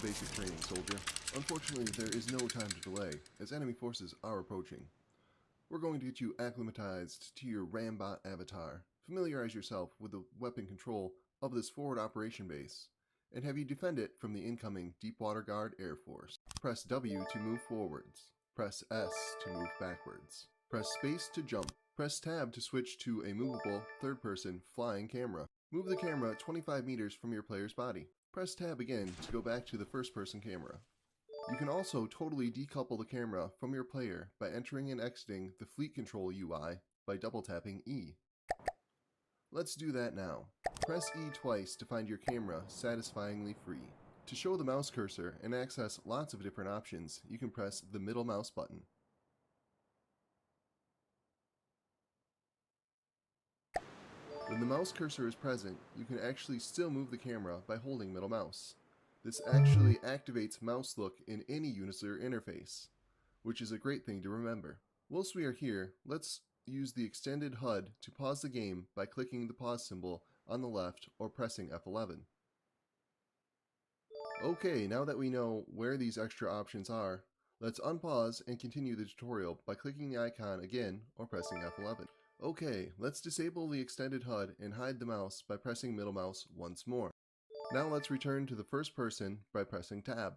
the basic training, soldier. Unfortunately, there is no time to delay, as enemy forces are approaching. We're going to get you acclimatized to your Rambot avatar, familiarize yourself with the weapon control of this forward operation base, and have you defend it from the incoming Deepwater Guard Air Force. Press W to move forwards. Press S to move backwards. Press space to jump. Press tab to switch to a movable, third-person, flying camera. Move the camera 25 meters from your player's body. Press tab again to go back to the first-person camera. You can also totally decouple the camera from your player by entering and exiting the Fleet Control UI by double-tapping E. Let's do that now. Press E twice to find your camera satisfyingly free. To show the mouse cursor and access lots of different options, you can press the middle mouse button. When the mouse cursor is present, you can actually still move the camera by holding middle mouse. This actually activates mouse look in any Unislur interface, which is a great thing to remember. Whilst we are here, let's use the extended HUD to pause the game by clicking the pause symbol on the left or pressing F11. Okay, now that we know where these extra options are, let's unpause and continue the tutorial by clicking the icon again or pressing F11. Okay, let's disable the extended HUD and hide the mouse by pressing middle mouse once more. Now let's return to the first person by pressing tab.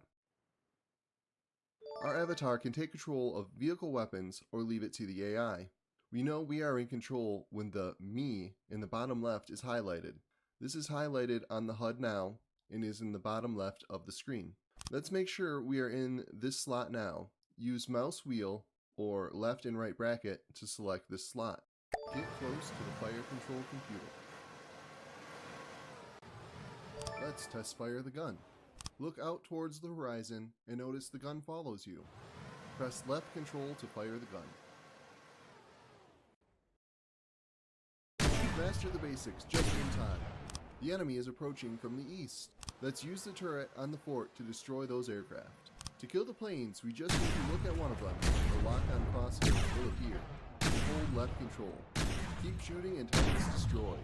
Our avatar can take control of vehicle weapons or leave it to the AI. We know we are in control when the Me in the bottom left is highlighted. This is highlighted on the HUD now and is in the bottom left of the screen. Let's make sure we are in this slot now. Use mouse wheel or left and right bracket to select this slot. Get close to the fire control computer. Let's test fire the gun. Look out towards the horizon and notice the gun follows you. Press left control to fire the gun. Master the basics just in time. The enemy is approaching from the east. Let's use the turret on the fort to destroy those aircraft. To kill the planes, we just need to look at one of them. The lock-on crosshair will appear. Hold left control. Keep shooting until it's destroyed.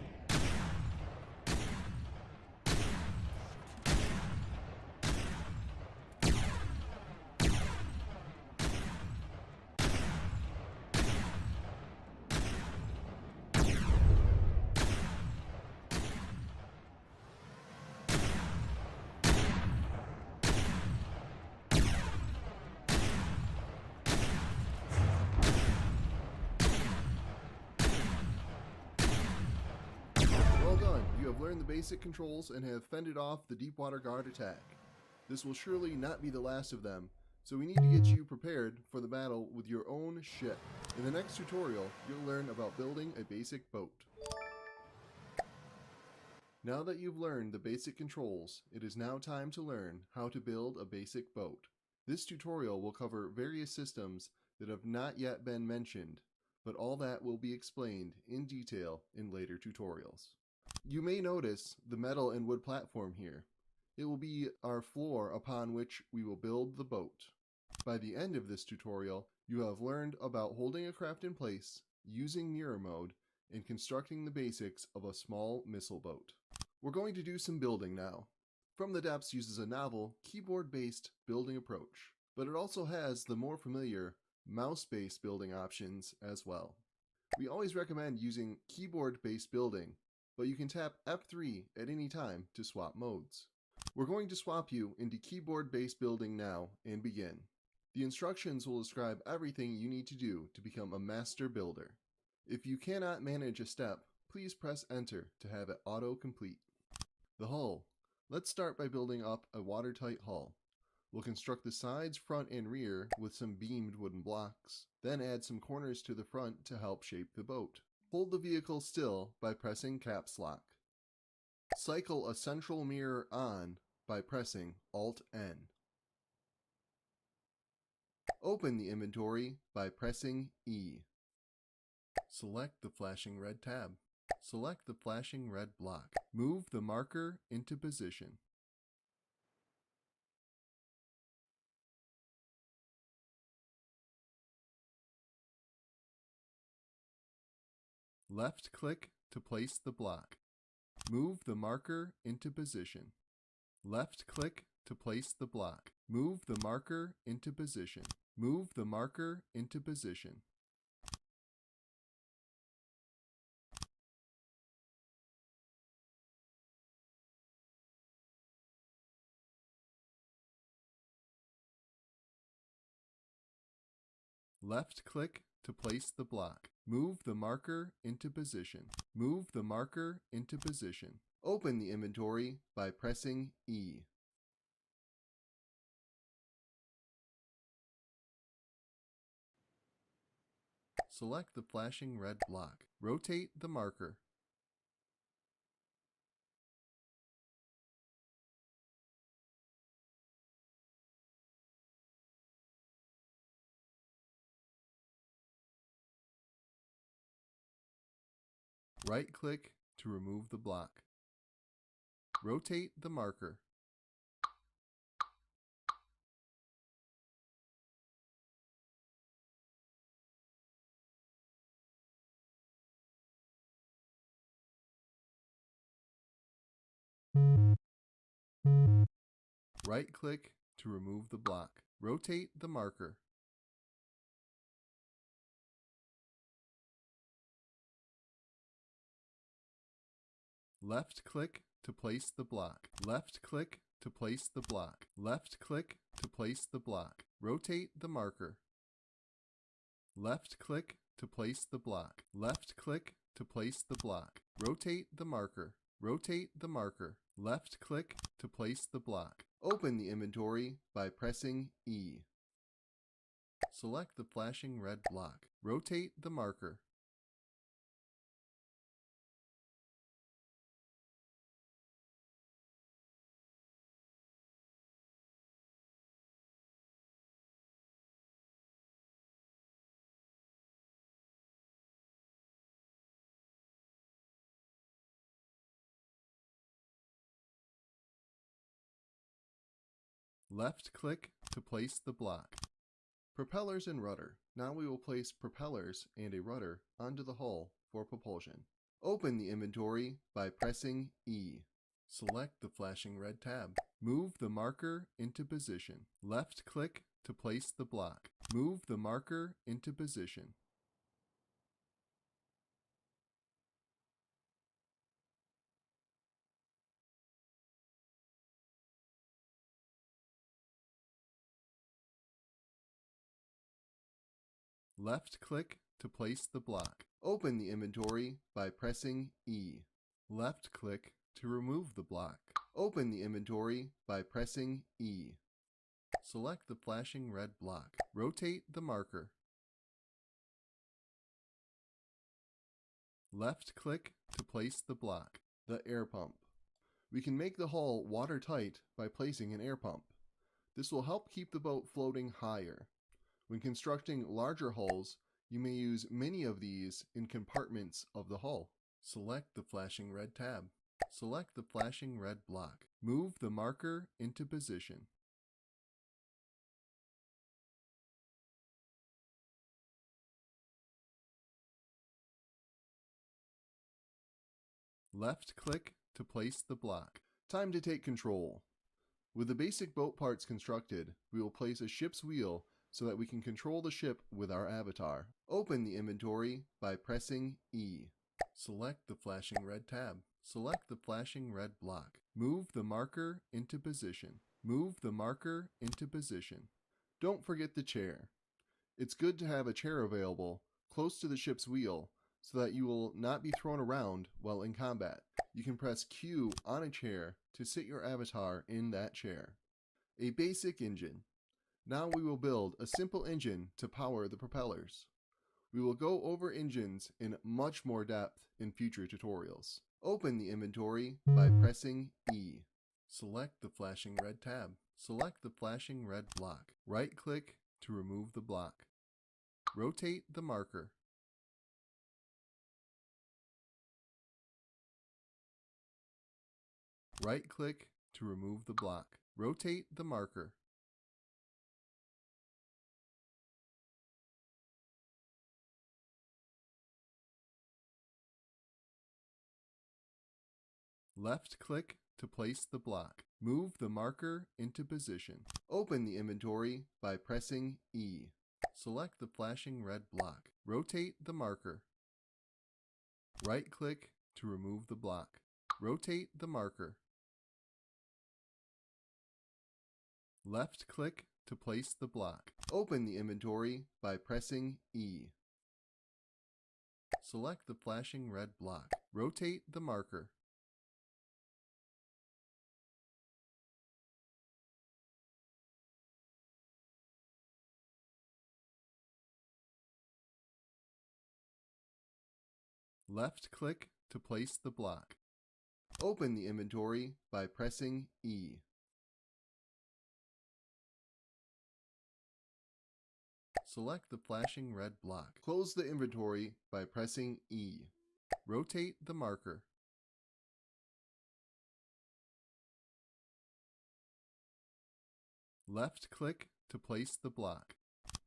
Learn the basic controls and have fended off the Deepwater Guard attack. This will surely not be the last of them, so we need to get you prepared for the battle with your own ship. In the next tutorial, you'll learn about building a basic boat. Now that you've learned the basic controls, it is now time to learn how to build a basic boat. This tutorial will cover various systems that have not yet been mentioned, but all that will be explained in detail in later tutorials. You may notice the metal and wood platform here. It will be our floor upon which we will build the boat. By the end of this tutorial, you have learned about holding a craft in place, using mirror mode, and constructing the basics of a small missile boat. We're going to do some building now. From the Depths uses a novel, keyboard-based building approach, but it also has the more familiar mouse-based building options as well. We always recommend using keyboard-based building, but you can tap F3 at any time to swap modes. We're going to swap you into keyboard-based building now and begin. The instructions will describe everything you need to do to become a master builder. If you cannot manage a step, please press enter to have it auto-complete. The hull. Let's start by building up a watertight hull. We'll construct the sides, front, and rear with some beamed wooden blocks, then add some corners to the front to help shape the boat. Hold the vehicle still by pressing caps lock. Cycle a central mirror on by pressing Alt-N. Open the inventory by pressing E. Select the flashing red tab. Select the flashing red block. Move the marker into position. Left click to place the block. Move the marker into position. Left click to place the block. Move the marker into position. Move the marker into position. Left click to place the block. Move the marker into position. Move the marker into position. Open the inventory by pressing E. Select the flashing red block. Rotate the marker. Right-click to remove the block. Rotate the marker. Right-click to remove the block. Rotate the marker. Left-click to place the block. Left-click to place the block. Left-click to place the block. Rotate the marker. Left-click to place the block. Left-click to place the block. Rotate the marker. Rotate the marker. Left-click to place the block. Open the inventory by pressing E. Select the flashing red block. Rotate the marker. Left-click to place the block. Propellers and rudder. Now we will place propellers and a rudder onto the hull for propulsion. Open the inventory by pressing E. Select the flashing red tab. Move the marker into position. Left-click to place the block. Move the marker into position. Left-click to place the block. Open the inventory by pressing E. Left-click to remove the block. Open the inventory by pressing E. Select the flashing red block. Rotate the marker. Left-click to place the block. The air pump. We can make the hull watertight by placing an air pump. This will help keep the boat floating higher. When constructing larger hulls, you may use many of these in compartments of the hull. Select the flashing red tab. Select the flashing red block. Move the marker into position. Left-click to place the block. Time to take control. With the basic boat parts constructed, we will place a ship's wheel so that we can control the ship with our avatar. Open the inventory by pressing E. Select the flashing red tab. Select the flashing red block. Move the marker into position. Move the marker into position. Don't forget the chair. It's good to have a chair available close to the ship's wheel so that you will not be thrown around while in combat. You can press Q on a chair to sit your avatar in that chair. A basic engine. Now we will build a simple engine to power the propellers. We will go over engines in much more depth in future tutorials. Open the inventory by pressing E. Select the flashing red tab. Select the flashing red block. Right-click to remove the block. Rotate the marker. Right-click to remove the block. Rotate the marker. Left-click to place the block. Move the marker into position. Open the inventory by pressing E. Select the flashing red block. Rotate the marker. Right-click to remove the block. Rotate the marker. Left-click to place the block. Open the inventory by pressing E. Select the flashing red block. Rotate the marker. Left-click to place the block. Open the inventory by pressing E. Select the flashing red block. Close the inventory by pressing E. Rotate the marker. Left-click to place the block.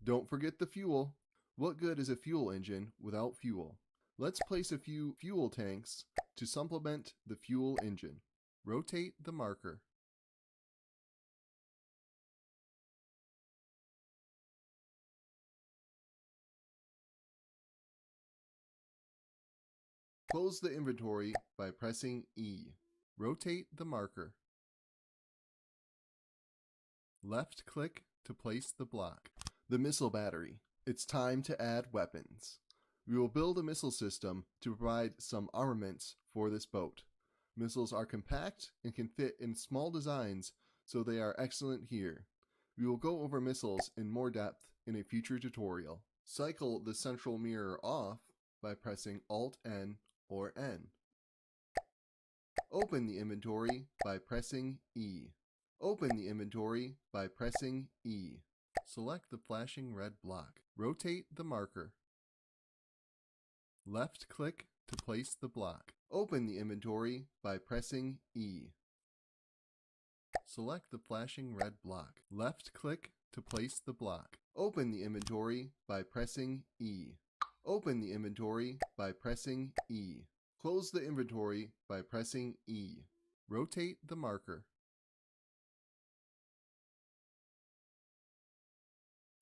Don't forget the fuel. What good is a fuel engine without fuel? Let's place a few fuel tanks to supplement the fuel engine. Rotate the marker. Close the inventory by pressing E. Rotate the marker. Left-click to place the block. The missile battery. It's time to add weapons. We will build a missile system to provide some armaments for this boat. Missiles are compact and can fit in small designs, so they are excellent here. We will go over missiles in more depth in a future tutorial. Cycle the central mirror off by pressing Alt-N or N. Open the inventory by pressing E. Open the inventory by pressing E. Select the flashing red block. Rotate the marker. Left-click to place the block. Open the inventory by pressing E. Select the flashing red block. Left-click to place the block. Open the inventory by pressing E. Open the inventory by pressing E. Close the inventory by pressing E. Rotate the marker.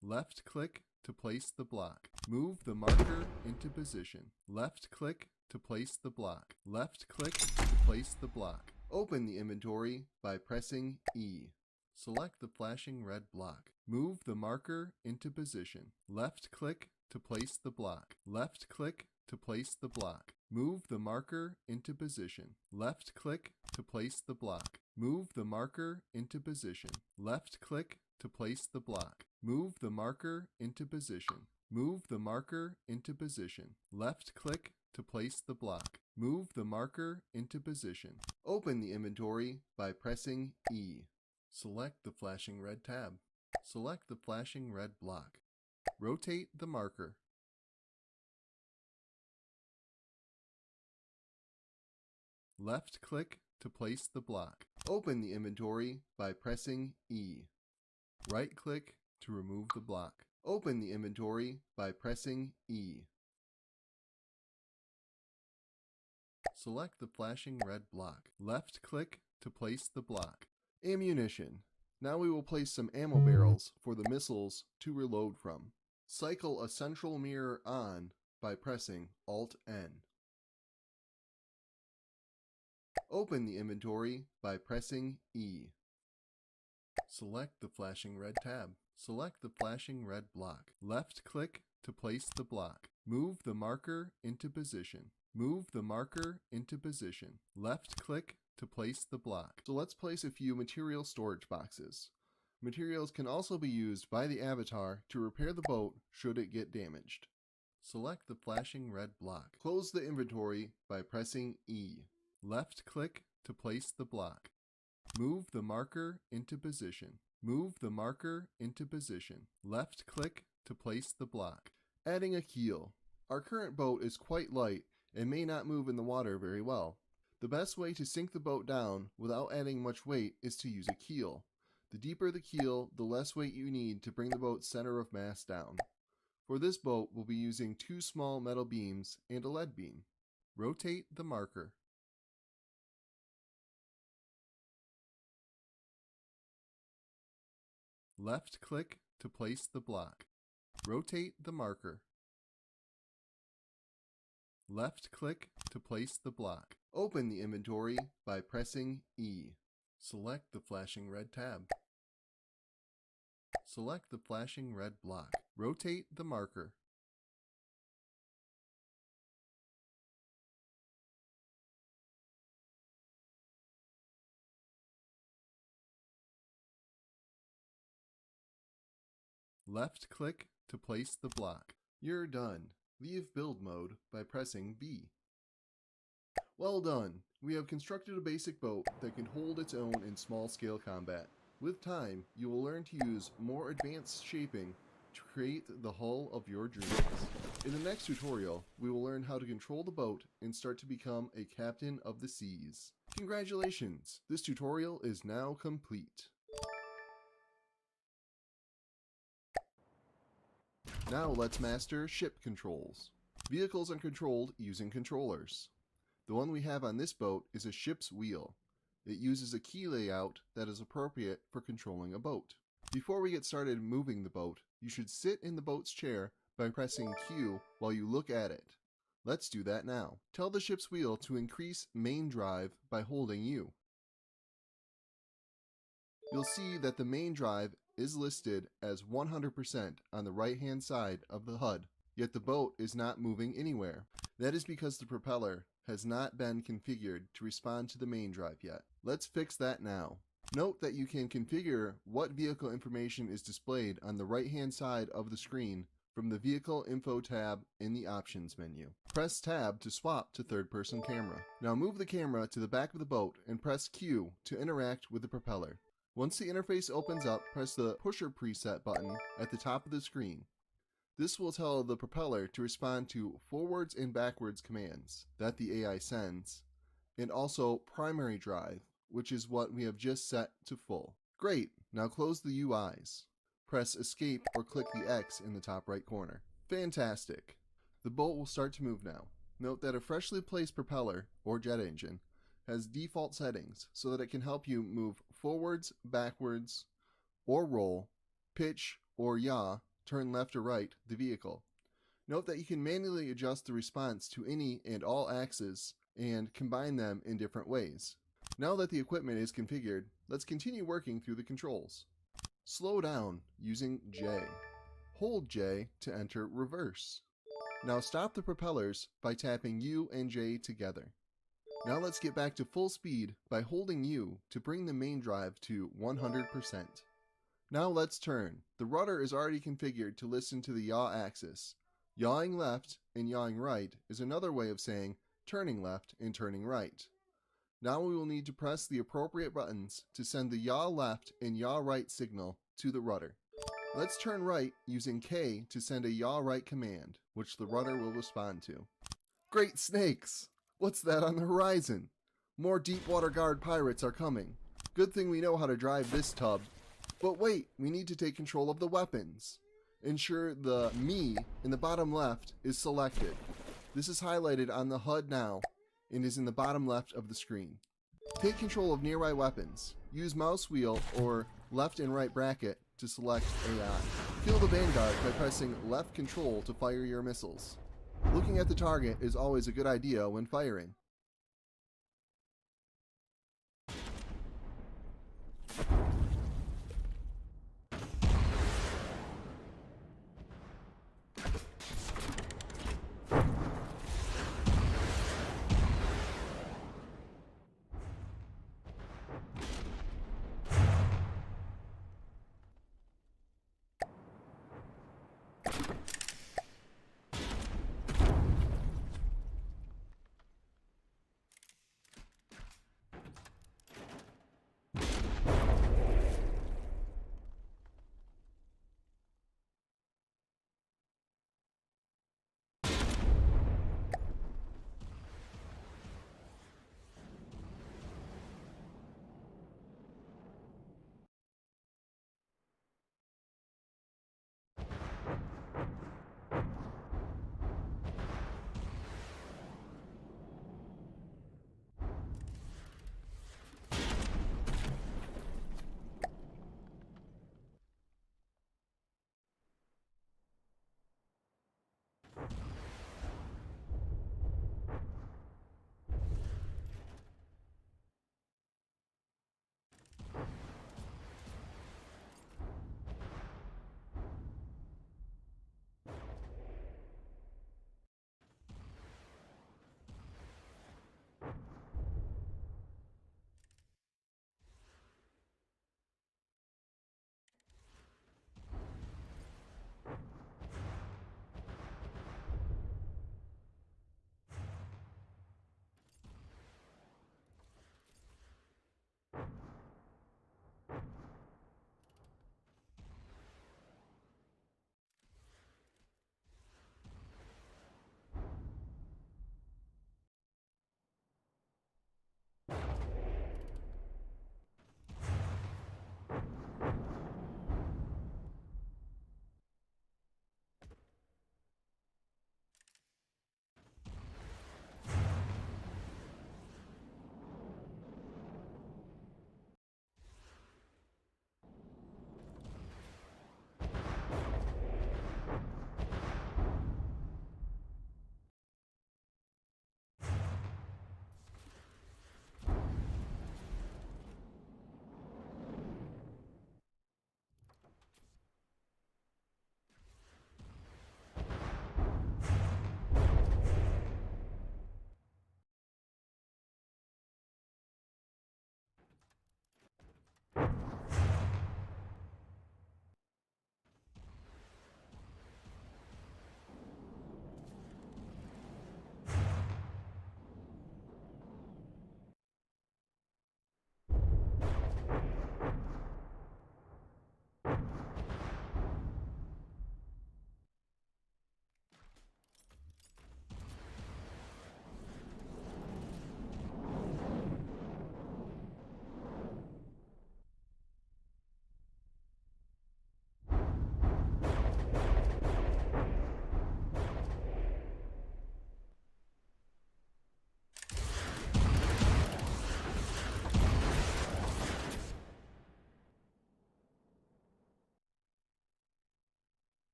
Left-click to place the block. Move the marker into position. Left-click to place the block. Left-click to place the block. Open the inventory by pressing E. Select the flashing red block. Move the marker into position. Left-click to place the block. Left-click to place the block. Move the marker into position. Left-click to place the block. Move the marker into position. Left-click to place the block. Move the marker into position. Move the marker into position. Left-click to place the block. Move the marker into position. Open the inventory by pressing E. Select the flashing red tab. Select the flashing red block. Rotate the marker. Left-click to place the block. Open the inventory by pressing E. Right-click to remove the block. Open the inventory by pressing E. Select the flashing red block. Left-click to place the block. Ammunition. Now we will place some ammo barrels for the missiles to reload from. Cycle a central mirror on by pressing Alt-N. Open the inventory by pressing E. Select the flashing red tab. Select the flashing red block. Left-click to place the block. Move the marker into position. Move the marker into position. Left-click to place the block. So let's place a few material storage boxes. Materials can also be used by the avatar to repair the boat should it get damaged. Select the flashing red block. Close the inventory by pressing E. Left-click to place the block. Move the marker into position. Move the marker into position. Left-click to place the block. Adding a keel. Our current boat is quite light and may not move in the water very well. The best way to sink the boat down without adding much weight is to use a keel. The deeper the keel, the less weight you need to bring the boat's center of mass down. For this boat, we'll be using 2 small metal beams and a lead beam. Rotate the marker. Left click to place the block. Rotate the marker. Left click to place the block. Open the inventory by pressing E. Select the flashing red tab. Select the flashing red block. Rotate the marker. Left click to place the block. You're done. Leave build mode by pressing B. Well done! We have constructed a basic boat that can hold its own in small-scale combat. With time, you will learn to use more advanced shaping to create the hull of your dreams. In the next tutorial, we will learn how to control the boat and start to become a captain of the seas. Congratulations! This tutorial is now complete. Now let's master ship controls. Vehicles are controlled using controllers. The one we have on this boat is a ship's wheel. It uses a key layout that is appropriate for controlling a boat. Before we get started moving the boat, you should sit in the boat's chair by pressing Q while you look at it. Let's do that now. Tell the ship's wheel to increase main drive by holding U. You'll see that the main drive is listed as 100% on the right-hand side of the HUD, yet the boat is not moving anywhere. That is because the propeller has not been configured to respond to the main drive yet. Let's fix that now. Note that you can configure what vehicle information is displayed on the right-hand side of the screen from the Vehicle Info tab in the Options menu. Press Tab to swap to third-person camera. Now move the camera to the back of the boat and press Q to interact with the propeller. Once the interface opens up, press the Pusher Preset button at the top of the screen. This will tell the propeller to respond to forwards and backwards commands that the AI sends, and also primary drive, which is what we have just set to full. Great! Now close the UIs. Press Escape or click the X in the top right corner. Fantastic! The boat will start to move now. Note that a freshly placed propeller, or jet engine, has default settings so that it can help you move forwards, backwards, or roll, pitch, or yaw, turn left or right the vehicle. Note that you can manually adjust the response to any and all axes and combine them in different ways. Now that the equipment is configured, let's continue working through the controls. Slow down using J. Hold J to enter reverse. Now stop the propellers by tapping U and J together. Now let's get back to full speed by holding U to bring the main drive to 100%. Now let's turn. The rudder is already configured to listen to the yaw axis. Yawing left and yawing right is another way of saying turning left and turning right. Now we will need to press the appropriate buttons to send the yaw left and yaw right signal to the rudder. Let's turn right using K to send a yaw right command, which the rudder will respond to. Great snakes! What's that on the horizon? More Deepwater Guard pirates are coming. Good thing we know how to drive this tub. But wait, we need to take control of the weapons. Ensure the Me in the bottom left is selected. This is highlighted on the HUD now and is in the bottom left of the screen. Take control of nearby weapons. Use mouse wheel or left and right bracket to select AI. Kill the Vanguard by pressing left control to fire your missiles. Looking at the target is always a good idea when firing.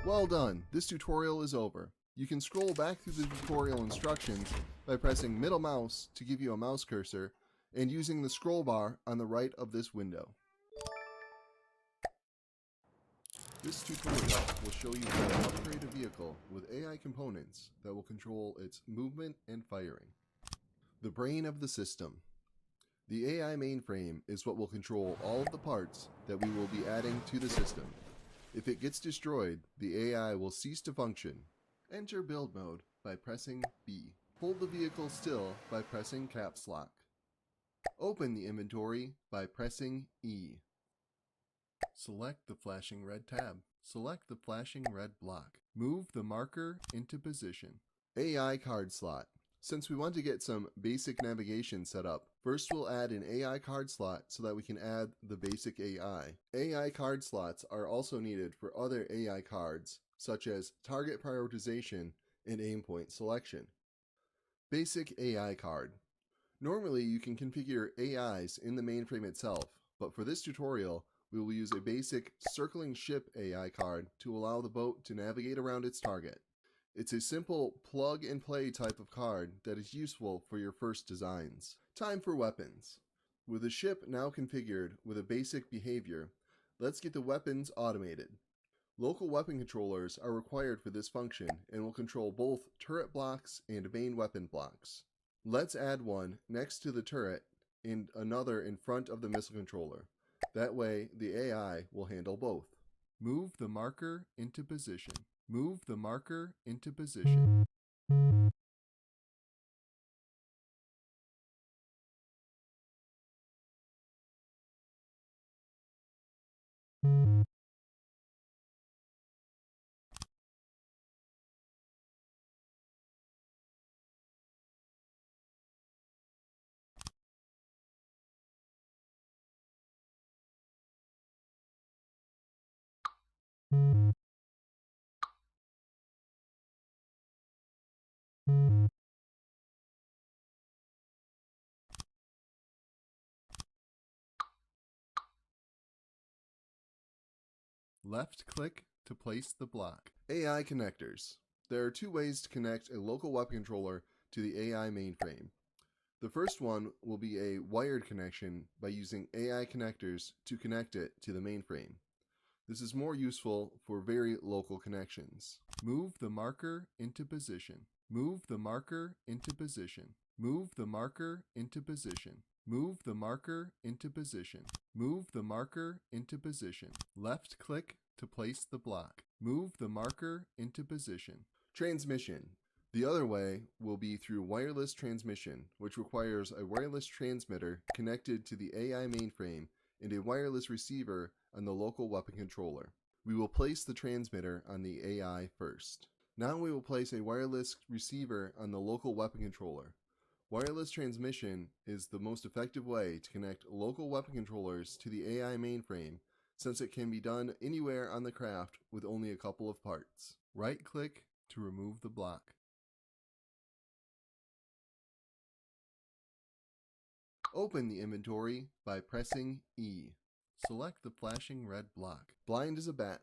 Well done, this tutorial is over. You can scroll back through the tutorial instructions by pressing middle mouse to give you a mouse cursor and using the scroll bar on the right of this window. This tutorial will show you how to upgrade a vehicle with AI components that will control its movement and firing. The brain of the system. The AI mainframe is what will control all of the parts that we will be adding to the system. If it gets destroyed, the AI will cease to function. Enter build mode by pressing B. Hold the vehicle still by pressing caps lock. Open the inventory by pressing E. Select the flashing red tab. Select the flashing red block. Move the marker into position. AI card slot. Since we want to get some basic navigation set up, first we'll add an AI card slot so that we can add the basic AI. AI card slots are also needed for other AI cards, such as target prioritization and aim point selection. Basic AI card. Normally you can configure AIs in the mainframe itself, but for this tutorial, we will use a basic circling ship AI card to allow the boat to navigate around its target. It's a simple plug and play type of card that is useful for your first designs. Time for weapons. With the ship now configured with a basic behavior, let's get the weapons automated. Local weapon controllers are required for this function and will control both turret blocks and main weapon blocks. Let's add one next to the turret and another in front of the missile controller. That way the AI will handle both. Move the marker into position. Move the marker into position. Left click to place the block. AI connectors. There are two ways to connect a local weapon controller to the AI mainframe. The first one will be a wired connection by using AI connectors to connect it to the mainframe. This is more useful for very local connections. Move the marker into position. Move the marker into position. Move the marker into position. Move the marker into position. Move the marker into position. Left click to place the block. Move the marker into position. Transmission. The other way will be through wireless transmission, which requires a wireless transmitter connected to the AI mainframe and a wireless receiver on the local weapon controller. We will place the transmitter on the AI first. Now we will place a wireless receiver on the local weapon controller. Wireless transmission is the most effective way to connect local weapon controllers to the AI mainframe, since it can be done anywhere on the craft with only a couple of parts. Right-click to remove the block. Open the inventory by pressing E. Select the flashing red block. Blind as a bat.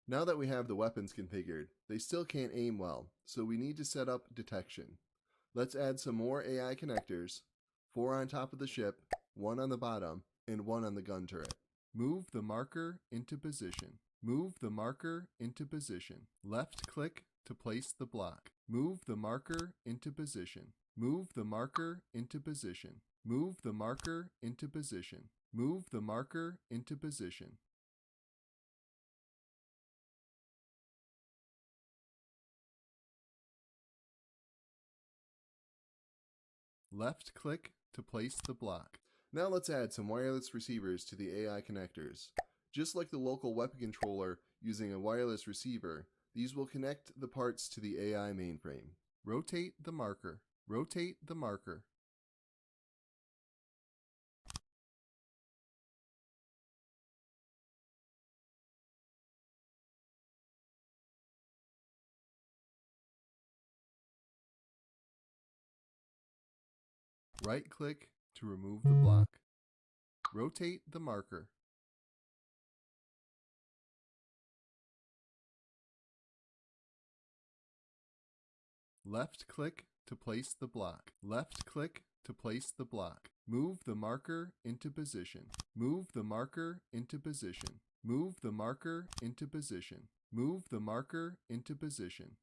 Now that we have the weapons configured, they still can't aim well, so we need to set up detection. Let's add some more AI connectors, 4 on top of the ship, 1 on the bottom, and 1 on the gun turret. Move the marker into position. Move the marker into position. Left click to place the block. Move the marker into position. Move the marker into position. Move the marker into position. Move the marker into position. Left click to place the block. Now let's add some wireless receivers to the AI connectors. Just like the local weapon controller using a wireless receiver, these will connect the parts to the AI mainframe. Rotate the marker. Rotate the marker. Right-click to remove the block. Rotate the marker. Left click to place the block. Left click to place the block. Move the marker into position. Move the marker into position. Move the marker into position. Move the marker into position.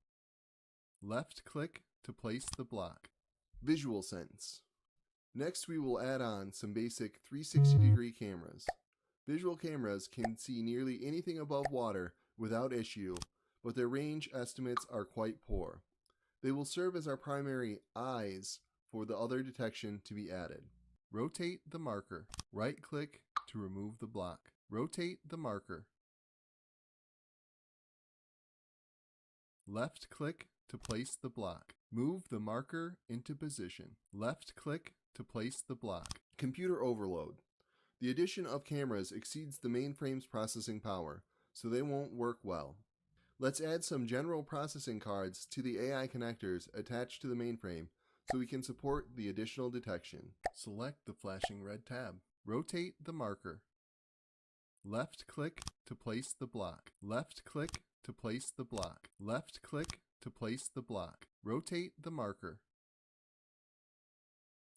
Left click to place the block. Visual sense. Next we will add on some basic 360-degree cameras. Visual cameras can see nearly anything above water without issue, but their range estimates are quite poor. They will serve as our primary eyes for the other detection to be added. Rotate the marker. Right click to remove the block. Rotate the marker. Left click to place the block. Move the marker into position. Left click to place the block. Computer overload. The addition of cameras exceeds the mainframe's processing power, so they won't work well. Let's add some general processing cards to the AI connectors attached to the mainframe so we can support the additional detection. Select the flashing red tab. Rotate the marker. Left click to place the block. Left click to place the block. Left click to place the block. Rotate the marker.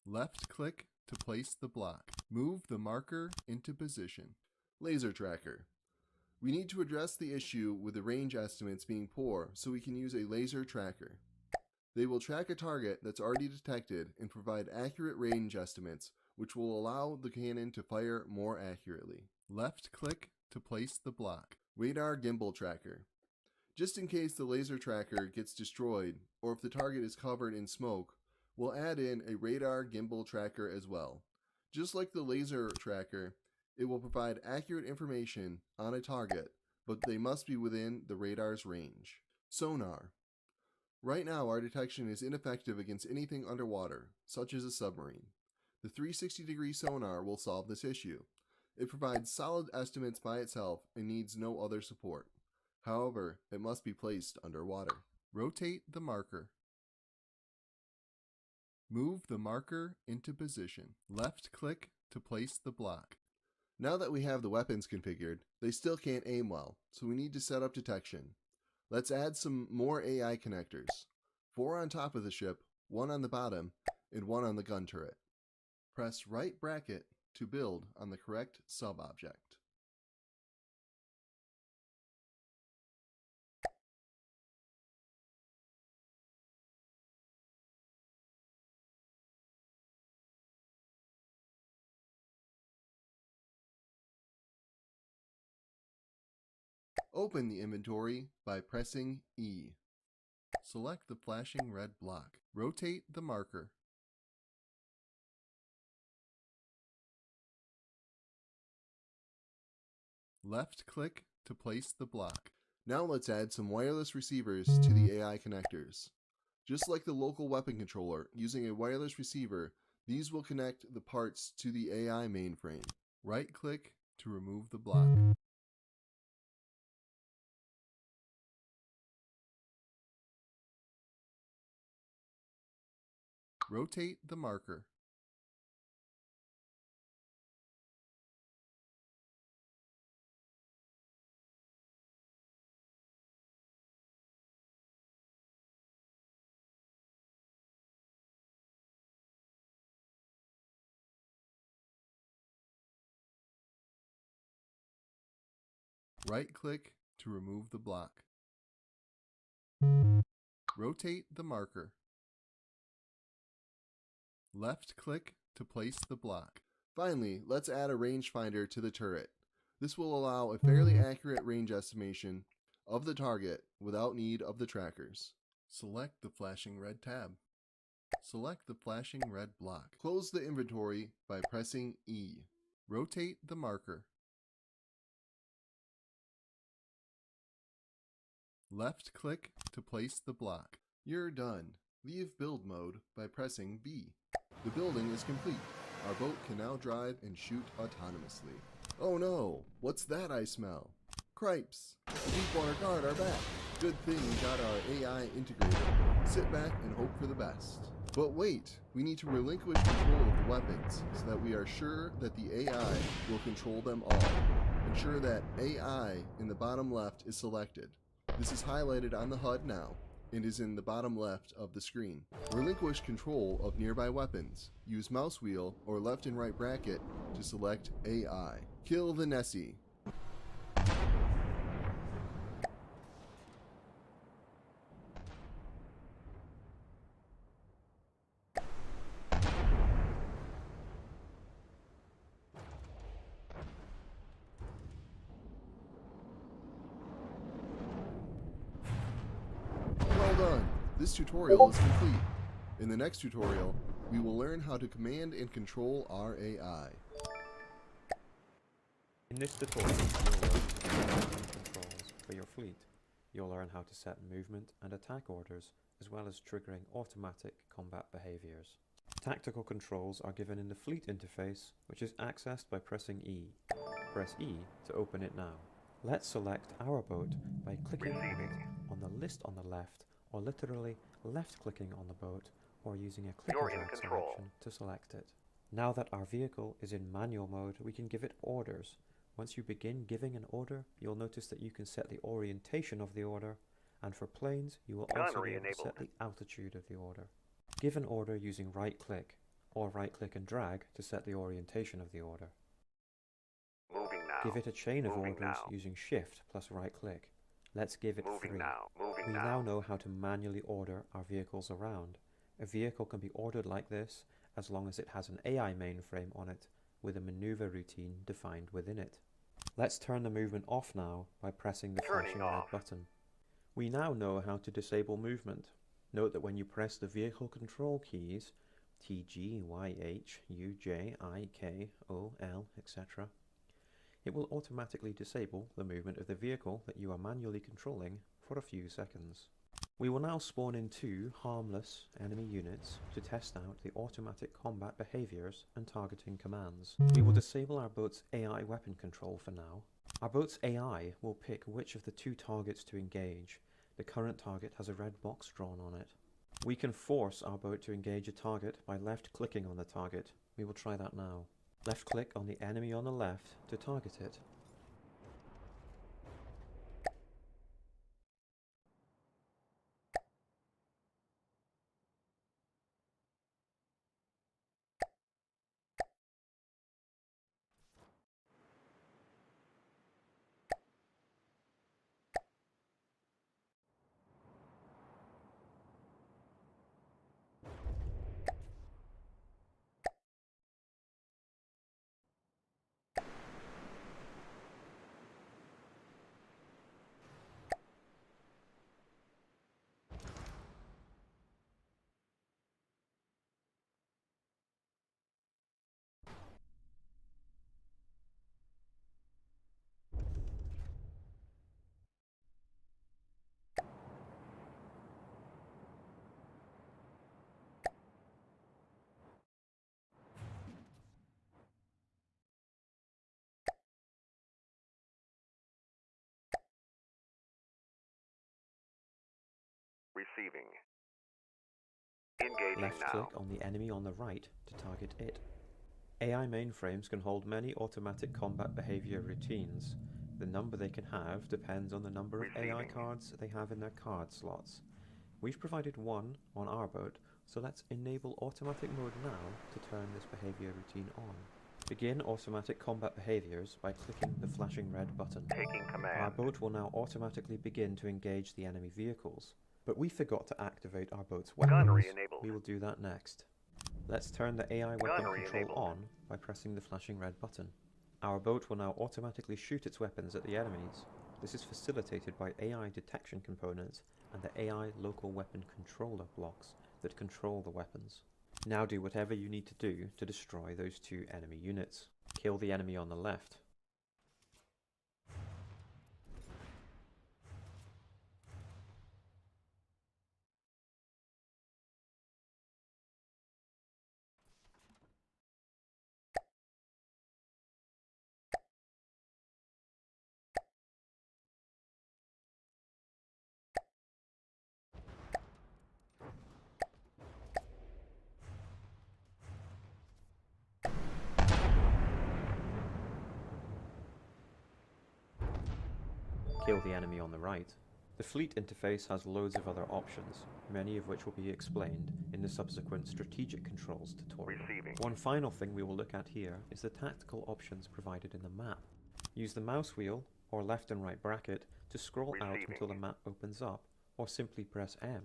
Left click to place the block. Move the marker into position. Laser tracker. We need to address the issue with the range estimates being poor, so we can use a laser tracker. They will track a target that's already detected and provide accurate range estimates, which will allow the cannon to fire more accurately. Left click to place the block. Radar gimbal tracker. Just in case the laser tracker gets destroyed, or if the target is covered in smoke, we'll add in a radar gimbal tracker as well. Just like the laser tracker, it will provide accurate information on a target, but they must be within the radar's range. Sonar. Right now our detection is ineffective against anything underwater, such as a submarine. The 360-degree sonar will solve this issue. It provides solid estimates by itself and needs no other support. However, it must be placed underwater. Rotate the marker. Move the marker into position. Left click to place the block. Now that we have the weapons configured, they still can't aim well, so we need to set up detection. Let's add some more AI connectors. 4 on top of the ship, 1 on the bottom, and 1 on the gun turret. Press right bracket to build on the correct sub-object. Open the inventory by pressing E. Select the flashing red block. Rotate the marker. Left click to place the block. Now let's add some wireless receivers to the AI connectors. Just like the local weapon controller, using a wireless receiver, these will connect the parts to the AI mainframe. Right click to remove the block. Rotate the marker. Right click to remove the block. Rotate the marker. Left click to place the block. Finally, let's add a rangefinder to the turret. This will allow a fairly accurate range estimation of the target without need of the trackers. Select the flashing red tab. Select the flashing red block. Close the inventory by pressing E. Rotate the marker. Left click to place the block. You're done. Leave build mode by pressing B. The building is complete. Our boat can now drive and shoot autonomously. Oh no, what's that I smell? Cripes! The Deepwater Guard are back. Good thing we got our AI integrated. Sit back and hope for the best. But wait, we need to relinquish control of the weapons so that we are sure that the AI will control them all. Ensure that AI in the bottom left is selected. This is highlighted on the HUD now. and is in the bottom left of the screen. Relinquish control of nearby weapons. Use mouse wheel or left and right bracket to select AI. Kill the Nessie. Well done! This tutorial is complete. In the next tutorial, we will learn how to command and control our AI. In this tutorial, you'll learn commands and controls for your fleet. You'll learn how to set movement and attack orders, as well as triggering automatic combat behaviors. Tactical controls are given in the fleet interface, which is accessed by pressing E. Press E to open it now. Let's select our boat by clicking on it on the list on the left, or literally left-clicking on the boat, or using a click and drag selection to select it. Now that our vehicle is in manual mode, we can give it orders. Once you begin giving an order, you'll notice that you can set the orientation of the order, and for planes, you will also be able to set the altitude of the order. Give an order using right-click, or right-click and drag to set the orientation of the order. Moving now. Give it a chain of Moving orders now. using Shift plus right-click. Let's give it Moving 3. now. Moving We now. now know how to manually order our vehicles around. A vehicle can be ordered like this as long as it has an AI mainframe on it with a maneuver routine defined within it. Let's turn the movement off now by pressing the Turning flashing red off. button. We now know how to disable movement. Note that when you press the vehicle control keys T, G, Y, H, U, J, I, K, O, L, etc., it will automatically disable the movement of the vehicle that you are manually controlling for a few seconds. We will now spawn in 2 harmless enemy units to test out the automatic combat behaviors and targeting commands. We will disable our boat's AI weapon control for now. Our boat's AI will pick which of the 2 targets to engage. The current target has a red box drawn on it. We can force our boat to engage a target by left-clicking on the target. We will try that now. Left-click on the enemy on the left to target it. Receiving. Engaging Left-click now. on the enemy on the right to target it. AI mainframes can hold many automatic combat behavior routines. The number they can have depends on the number of AI Receiving. cards they have in their card slots. We've provided 1 on our boat, so let's enable automatic mode now to turn this behavior routine on. Begin automatic combat behaviors by clicking the flashing red button. Taking command. Our boat will now automatically begin to engage the enemy vehicles, but we forgot to activate our boat's weapons. Gunnery enabled. We will do that next. Let's turn the AI weapon Gunnery control enabled. on by pressing the flashing red button. Our boat will now automatically shoot its weapons at the enemies. This is facilitated by AI detection components and the AI local weapon controller blocks that control the weapons. Now do whatever you need to do to destroy those 2 enemy units. Kill the enemy on the left. Kill the enemy on the right. The fleet interface has loads of other options, many of which will be explained in the subsequent strategic controls tutorial. Receiving. One final thing we will look at here is the tactical options provided in the map. Use the mouse wheel or left and right bracket to scroll out Receiving. until the map opens up, or simply press M.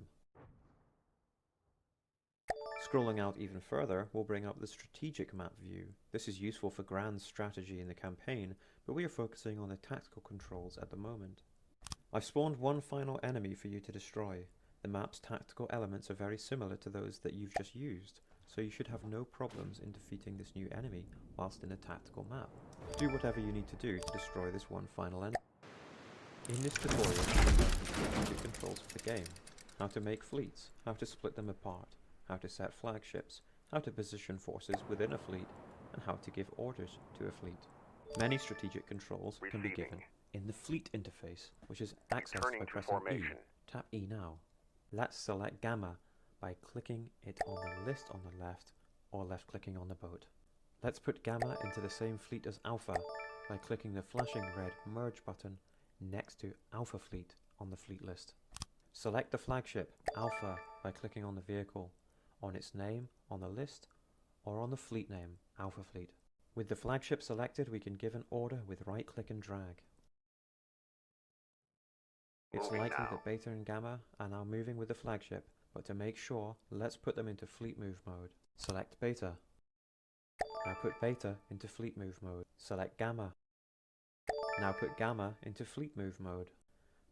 Scrolling out even further will bring up the strategic map view. This is useful for grand strategy in the campaign, but we are focusing on the tactical controls at the moment. I've spawned one final enemy for you to destroy. The map's tactical elements are very similar to those that you've just used, so you should have no problems in defeating this new enemy whilst in a tactical map. Do whatever you need to do to destroy this one final enemy. In this tutorial, we'll learn the strategic controls of the game, how to make fleets, how to split them apart, how to set flagships, how to position forces within a fleet, and how to give orders to a fleet. Many strategic controls can be given in the fleet interface, which is accessed Returning by to pressing E. formation. Tap E now. Let's select Gamma by clicking it on the list on the left or left clicking on the boat. Let's put Gamma into the same fleet as Alpha by clicking the flashing red merge button next to Alpha Fleet on the fleet list. Select the flagship Alpha by clicking on the vehicle, on its name on the list, or on the fleet name Alpha Fleet. With the flagship selected, we can give an order with right click and drag. It's Moving likely now. that Beta and Gamma are now moving with the flagship, but to make sure, let's put them into fleet move mode. Select Beta. Now put Beta into fleet move mode. Select Gamma. Now put Gamma into fleet move mode.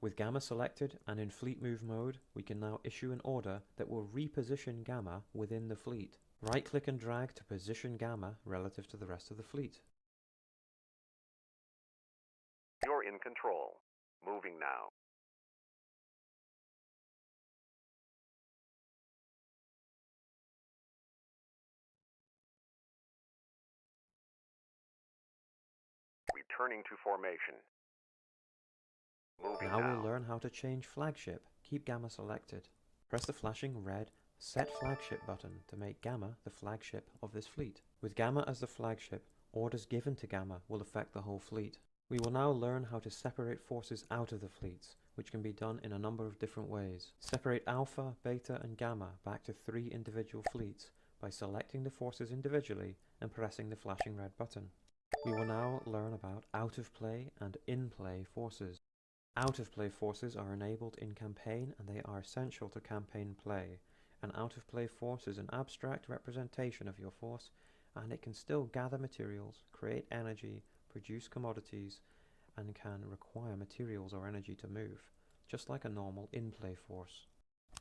With Gamma selected and in fleet move mode, we can now issue an order that will reposition Gamma within the fleet. Right click and drag to position Gamma relative to the rest of the fleet. You're in control. Moving now. Returning to formation. Moving Now now. we'll learn how to change flagship. Keep Gamma selected. Press the flashing red Set Flagship button to make Gamma the flagship of this fleet. With Gamma as the flagship, orders given to Gamma will affect the whole fleet. We will now learn how to separate forces out of the fleets, which can be done in a number of different ways. Separate Alpha, Beta and Gamma back to 3 individual fleets by selecting the forces individually and pressing the flashing red button. We will now learn about out-of-play and in-play forces. Out-of-play forces are enabled in campaign and they are essential to campaign play. An out-of-play force is an abstract representation of your force, and it can still gather materials, create energy, produce commodities, and can require materials or energy to move, just like a normal in-play force.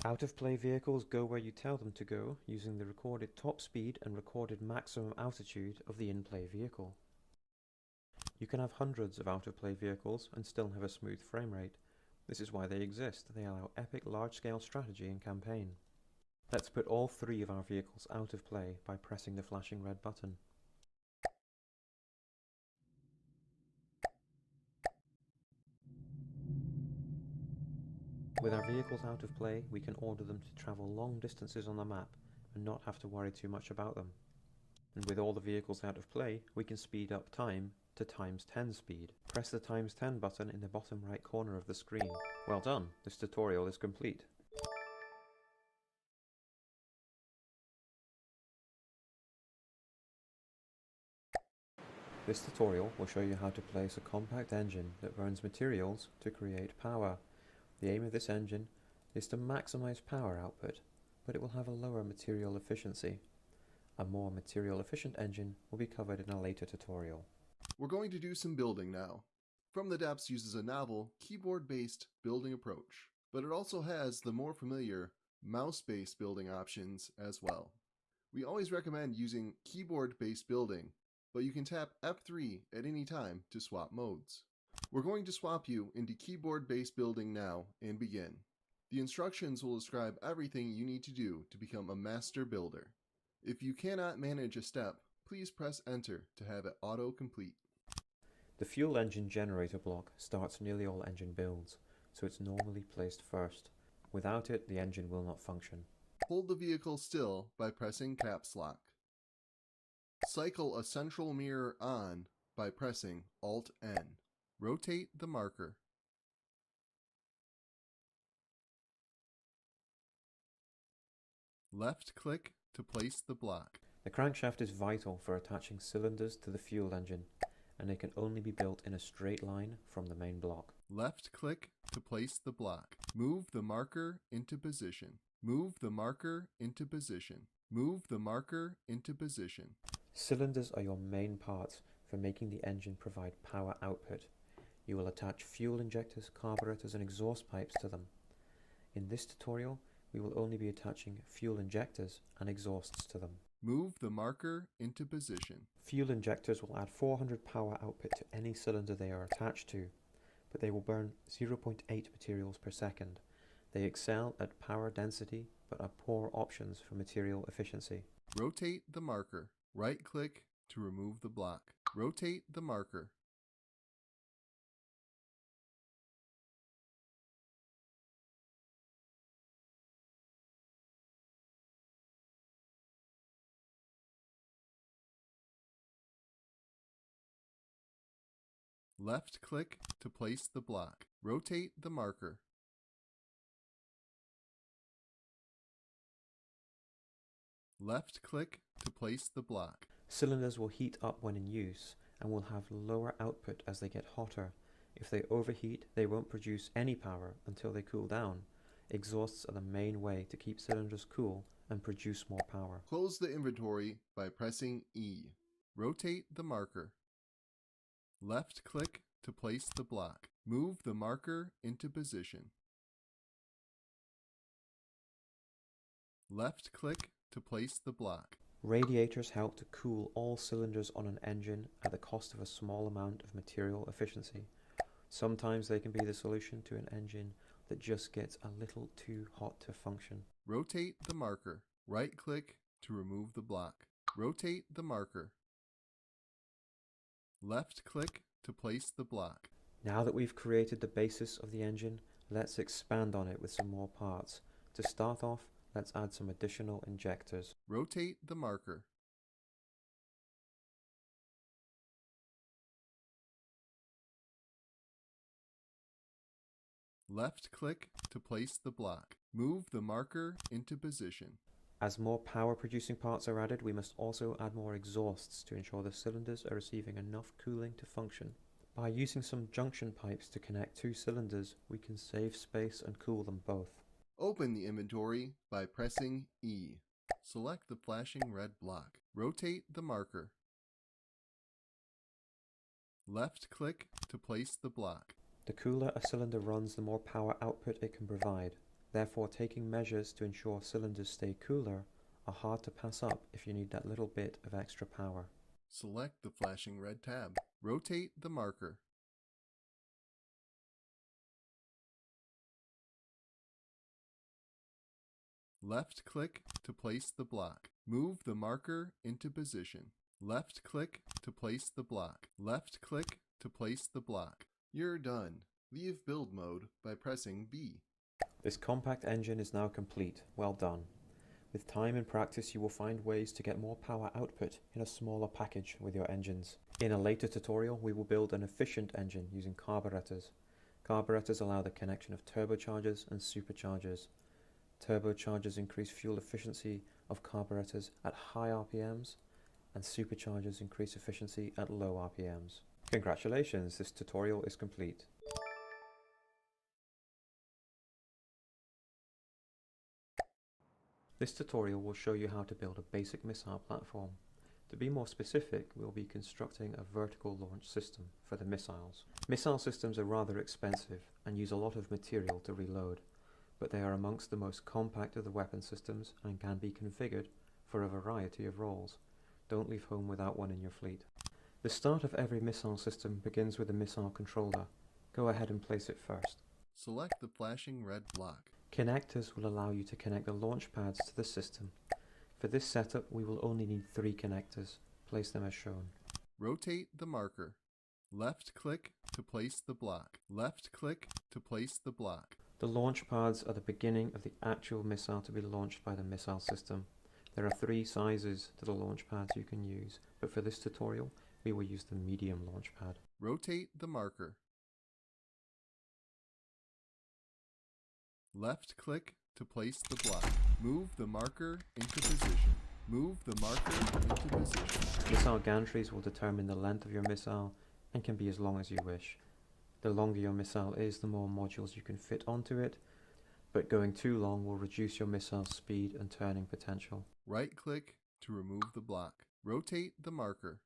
Out-of-play vehicles go where you tell them to go, using the recorded top speed and recorded maximum altitude of the in-play vehicle. You can have hundreds of out-of-play vehicles and still have a smooth frame rate. This is why they exist. They allow epic large-scale strategy in campaign. Let's put all 3 of our vehicles out of play by pressing the flashing red button. With our vehicles out of play, we can order them to travel long distances on the map and not have to worry too much about them. And with all the vehicles out of play, we can speed up time to ×10 speed. Press the ×10 button in the bottom right corner of the screen. Well done, this tutorial is complete. This tutorial will show you how to place a compact engine that burns materials to create power. The aim of this engine is to maximize power output, but it will have a lower material efficiency. A more material efficient engine will be covered in a later tutorial. We're going to do some building now. From the Depths uses a novel, keyboard-based building approach, but it also has the more familiar mouse-based building options as well. We always recommend using keyboard-based building, but you can tap F3 at any time to swap modes. We're going to swap you into keyboard-based building now and begin. The instructions will describe everything you need to do to become a master builder. If you cannot manage a step, please press enter to have it auto-complete. The fuel engine generator block starts nearly all engine builds, so it's normally placed first. Without it, the engine will not function. Hold the vehicle still by pressing caps lock. Cycle a central mirror on by pressing Alt-N. Rotate the marker. Left click to place the block. The crankshaft is vital for attaching cylinders to the fuel engine, and it can only be built in a straight line from the main block. Left click to place the block. Move the marker into position. Move the marker into position. Move the marker into position. Cylinders are your main parts for making the engine provide power output. You will attach fuel injectors, carburetors and exhaust pipes to them. In this tutorial, we will only be attaching fuel injectors and exhausts to them. Move the marker into position. Fuel injectors will add 400 power output to any cylinder they are attached to, but they will burn 0.8 materials per second. They excel at power density, but are poor options for material efficiency. Rotate the marker. Right click to remove the block. Rotate the marker. Left click to place the block. Rotate the marker. Left click to place the block. Cylinders will heat up when in use and will have lower output as they get hotter. If they overheat, they won't produce any power until they cool down. Exhausts are the main way to keep cylinders cool and produce more power. Close the inventory by pressing E. Rotate the marker. Left click to place the block. Move the marker into position. Left click to place the block. Radiators help to cool all cylinders on an engine at the cost of a small amount of material efficiency. Sometimes they can be the solution to an engine that just gets a little too hot to function. Rotate the marker. Right click to remove the block. Rotate the marker. Left click to place the block. Now that we've created the basis of the engine, let's expand on it with some more parts. To start off, let's add some additional injectors. Rotate the marker. Left click to place the block. Move the marker into position. As more power producing parts are added, we must also add more exhausts to ensure the cylinders are receiving enough cooling to function. By using some junction pipes to connect two cylinders, we can save space and cool them both. Open the inventory by pressing E. Select the flashing red block. Rotate the marker. Left click to place the block. The cooler a cylinder runs, the more power output it can provide. Therefore, taking measures to ensure cylinders stay cooler are hard to pass up if you need that little bit of extra power. Select the flashing red tab. Rotate the marker. Left click to place the block. Move the marker into position. Left click to place the block. Left click to place the block. You're done. Leave build mode by pressing B. This compact engine is now complete. Well done. With time and practice, you will find ways to get more power output in a smaller package with your engines. In a later tutorial, we will build an efficient engine using carburetors. Carburetors allow the connection of turbochargers and superchargers. Turbochargers increase fuel efficiency of carburetors at high RPMs, and superchargers increase efficiency at low RPMs. Congratulations, this tutorial is complete. This tutorial will show you how to build a basic missile platform. To be more specific, we'll be constructing a vertical launch system for the missiles. Missile systems are rather expensive and use a lot of material to reload, but they are amongst the most compact of the weapon systems and can be configured for a variety of roles. Don't leave home without one in your fleet. The start of every missile system begins with a missile controller. Go ahead and place it first. Select the flashing red block. Connectors will allow you to connect the launch pads to the system. For this setup, we will only need 3 connectors. Place them as shown. Rotate the marker. Left click to place the block. Left click to place the block. The launch pads are the beginning of the actual missile to be launched by the missile system. There are 3 sizes to the launch pads you can use, but for this tutorial, we will use the medium launch pad. Rotate the marker. Left click to place the block. Move the marker into position. Move the marker into position. Missile gantries will determine the length of your missile and can be as long as you wish. The longer your missile is, the more modules you can fit onto it, but going too long will reduce your missile's speed and turning potential. Right-click to remove the block. Rotate the marker.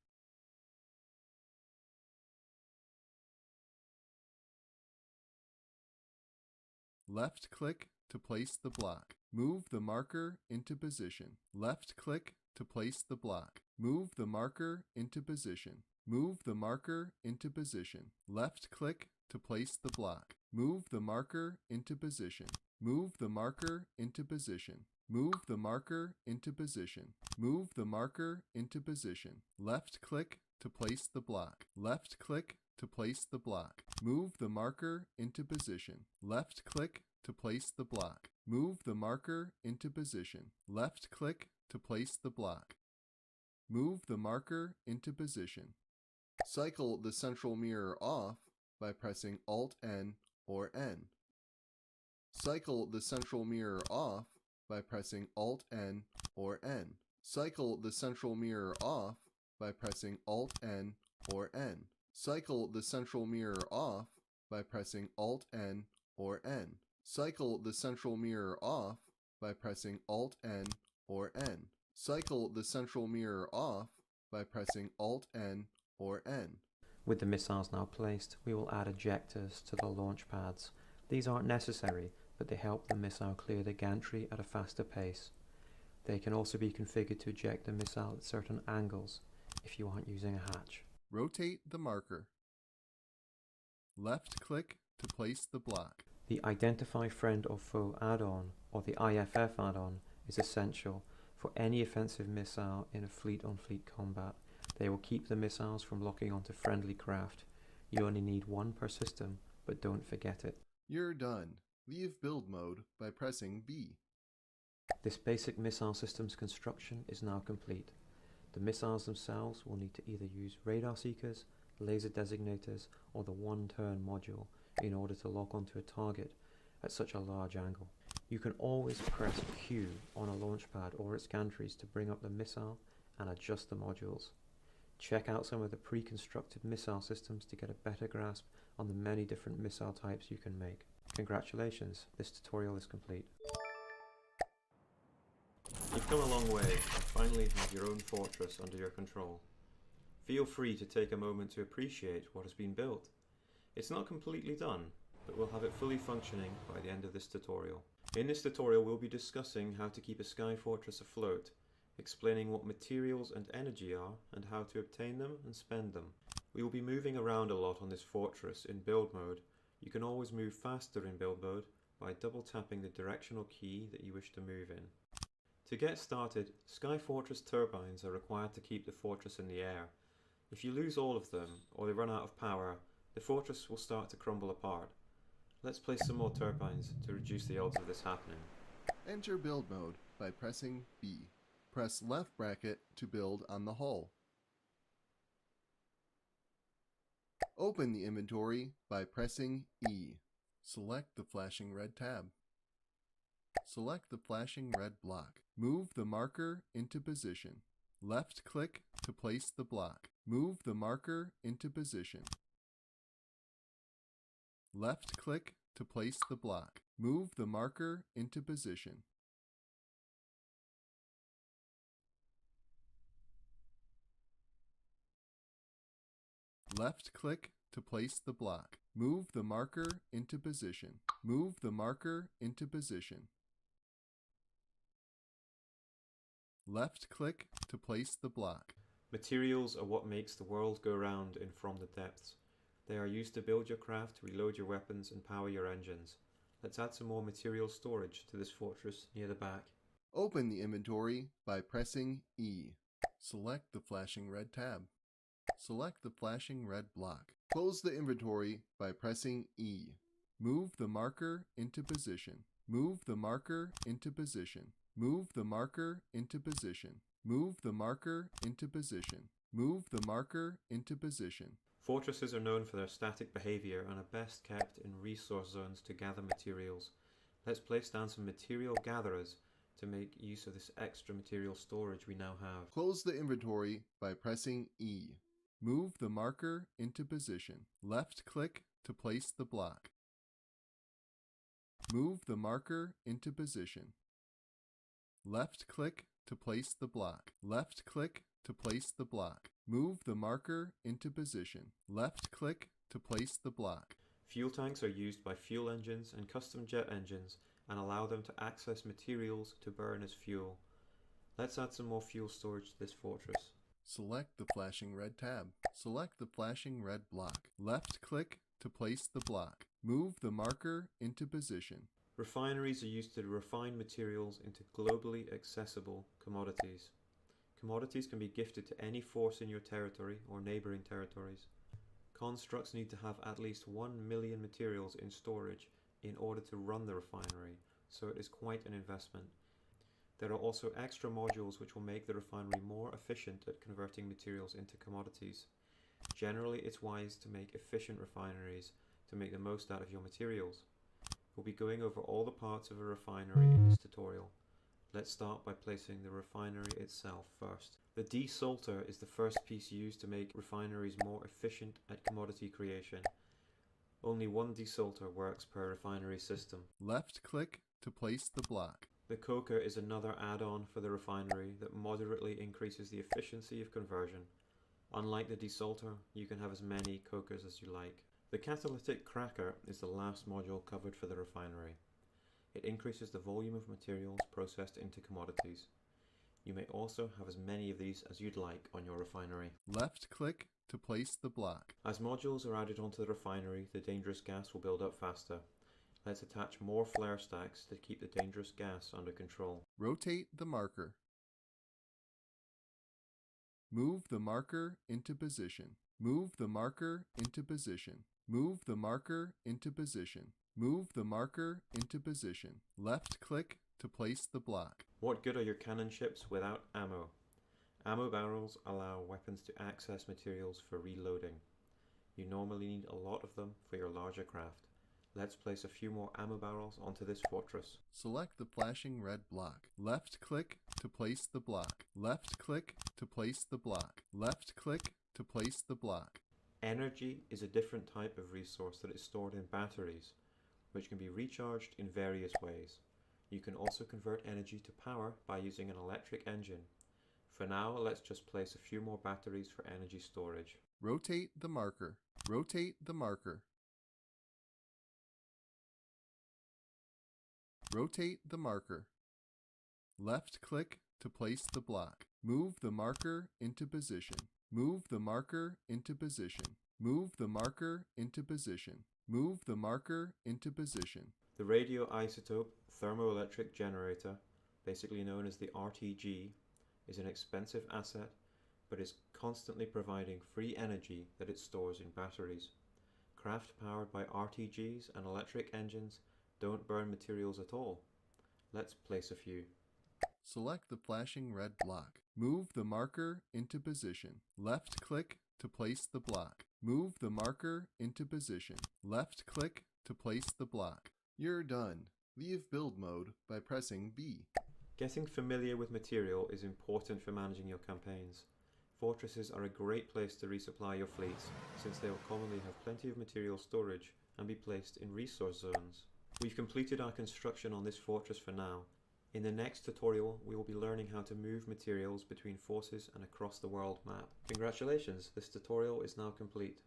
Left-click to place the block. Move the marker into position. Left-click to place the block. Move the marker into position. Move the marker into position. Left-click to place the block. Move the marker into position. Move the marker into position. Move the marker into position. Move the marker into position. Left-click to place the block. Left-click to place the block. Move the marker into position. Left-click to place the block. Move the marker into position. Left-click to place the block. Move the marker into position. Cycle the central mirror off by pressing Alt-N or N. Cycle the central mirror off by pressing Alt-N or N. Cycle the central mirror off by pressing Alt-N or N. Cycle the central mirror off by pressing Alt-N or N. Cycle the central mirror off by pressing Alt-N or N. Cycle the central mirror off by pressing Alt-N or N. With the missiles now placed, we will add ejectors to the launch pads. These aren't necessary, but they help the missile clear the gantry at a faster pace. They can also be configured to eject the missile at certain angles if you aren't using a hatch. Rotate the marker. Left-click to place the block. The Identify Friend or Foe add-on, or the IFF add-on, is essential for any offensive missile in a fleet-on-fleet combat. They will keep the missiles from locking onto friendly craft. You only need one per system, but don't forget it. You're done. Leave build mode by pressing B. This basic missile system's construction is now complete. The missiles themselves will need to either use radar seekers, laser designators, or the one-turn module in order to lock onto a target at such a large angle. You can always press Q on a launch pad or its gantries to bring up the missile and adjust the modules. Check out some of the pre-constructed missile systems to get a better grasp on the many different missile types you can make. Congratulations, this tutorial is complete. You've come a long way and finally have your own fortress under your control. Feel free to take a moment to appreciate what has been built. It's not completely done, but we'll have it fully functioning by the end of this tutorial. In this tutorial we'll be discussing how to keep a sky fortress afloat, explaining what materials and energy are and how to obtain them and spend them. We will be moving around a lot on this fortress in build mode. You can always move faster in build mode by double tapping the directional key that you wish to move in. To get started, Sky Fortress turbines are required to keep the fortress in the air. If you lose all of them or they run out of power, the fortress will start to crumble apart. Let's place some more turbines to reduce the odds of this happening. Enter build mode by pressing B. Press left bracket to build on the hull. Open the inventory by pressing E. Select the flashing red tab. Select the flashing red block. Move the marker into position. Left-click to place the block. Move the marker into position. Left-click to place the block. Move the marker into position. Left-click to place the block. Move the marker into position. Move the marker into position. Left-click to place the block. Materials are what makes the world go round in From the Depths. They are used to build your craft, reload your weapons and power your engines. Let's add some more material storage to this fortress near the back. Open the inventory by pressing E. Select the flashing red tab. Select the flashing red block. Close the inventory by pressing E. Move the marker into position. Move the marker into position. Move the marker into position. Move the marker into position. Move the marker into position. Fortresses are known for their static behavior and are best kept in resource zones to gather materials. Let's place down some material gatherers to make use of this extra material storage we now have. Close the inventory by pressing E. Move the marker into position. Left-click to place the block. Move the marker into position. Left-click to place the block. Left-click to place the block. Move the marker into position. Left-click to place the block. Fuel tanks are used by fuel engines and custom jet engines and allow them to access materials to burn as fuel. Let's add some more fuel storage to this fortress. Select the flashing red tab. Select the flashing red block. Left-click to place the block. Move the marker into position. Refineries are used to refine materials into globally accessible commodities. Commodities can be gifted to any force in your territory or neighbouring territories. Constructs need to have at least 1 million materials in storage in order to run the refinery, so it is quite an investment. There are also extra modules which will make the refinery more efficient at converting materials into commodities. Generally, it's wise to make efficient refineries to make the most out of your materials. We'll be going over all the parts of a refinery in this tutorial. Let's start by placing the refinery itself first. The desalter is the first piece used to make refineries more efficient at commodity creation. Only one desalter works per refinery system. Left-click to place the block. The coker is another add-on for the refinery that moderately increases the efficiency of conversion. Unlike the desalter, you can have as many cokers as you like. The catalytic cracker is the last module covered for the refinery. It increases the volume of materials processed into commodities. You may also have as many of these as you'd like on your refinery. Left-click to place the block. As modules are added onto the refinery, the dangerous gas will build up faster. Let's attach more flare stacks to keep the dangerous gas under control. Rotate the marker. Move the marker into position. Move the marker into position. Move the marker into position. Move the marker into position. Left-click to place the block. What good are your cannon ships without ammo? Ammo barrels allow weapons to access materials for reloading. You normally need a lot of them for your larger craft. Let's place a few more ammo barrels onto this fortress. Select the flashing red block. Left-click to place the block. Left-click to place the block. Left-click to place the block. Energy is a different type of resource that is stored in batteries, which can be recharged in various ways. You can also convert energy to power by using an electric engine. For now, let's just place a few more batteries for energy storage. Rotate the marker. Rotate the marker. Rotate the marker. Left-click to place the block. Move the marker into position. Move the marker into position. Move the marker into position. Move the marker into position. The radioisotope thermoelectric generator, basically known as the RTG, is an expensive asset, but is constantly providing free energy that it stores in batteries. Craft powered by RTGs and electric engines don't burn materials at all. Let's place a few. Select the flashing red block. Move the marker into position. Left-click to place the block. Move the marker into position. Left-click to place the block. You're done. Leave build mode by pressing B. Getting familiar with material is important for managing your campaigns. Fortresses are a great place to resupply your fleets, since they will commonly have plenty of material storage and be placed in resource zones. We've completed our construction on this fortress for now. In the next tutorial, we will be learning how to move materials between forces and across the world map. Congratulations, this tutorial is now complete.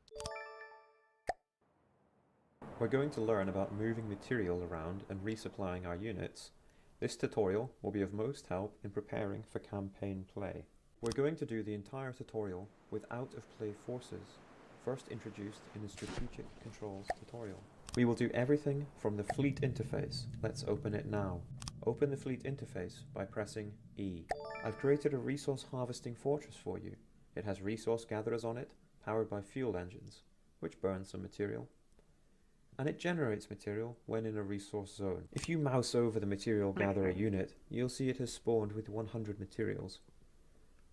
We're going to learn about moving material around and resupplying our units. This tutorial will be of most help in preparing for campaign play. We're going to do the entire tutorial with out-of-play forces, first introduced in the Strategic Controls tutorial. We will do everything from the fleet interface. Let's open it now. Open the fleet interface by pressing E. I've created a resource harvesting fortress for you. It has resource gatherers on it, powered by fuel engines, which burn some material. And it generates material when in a resource zone. If you mouse over the material gatherer unit, you'll see it has spawned with 100 materials.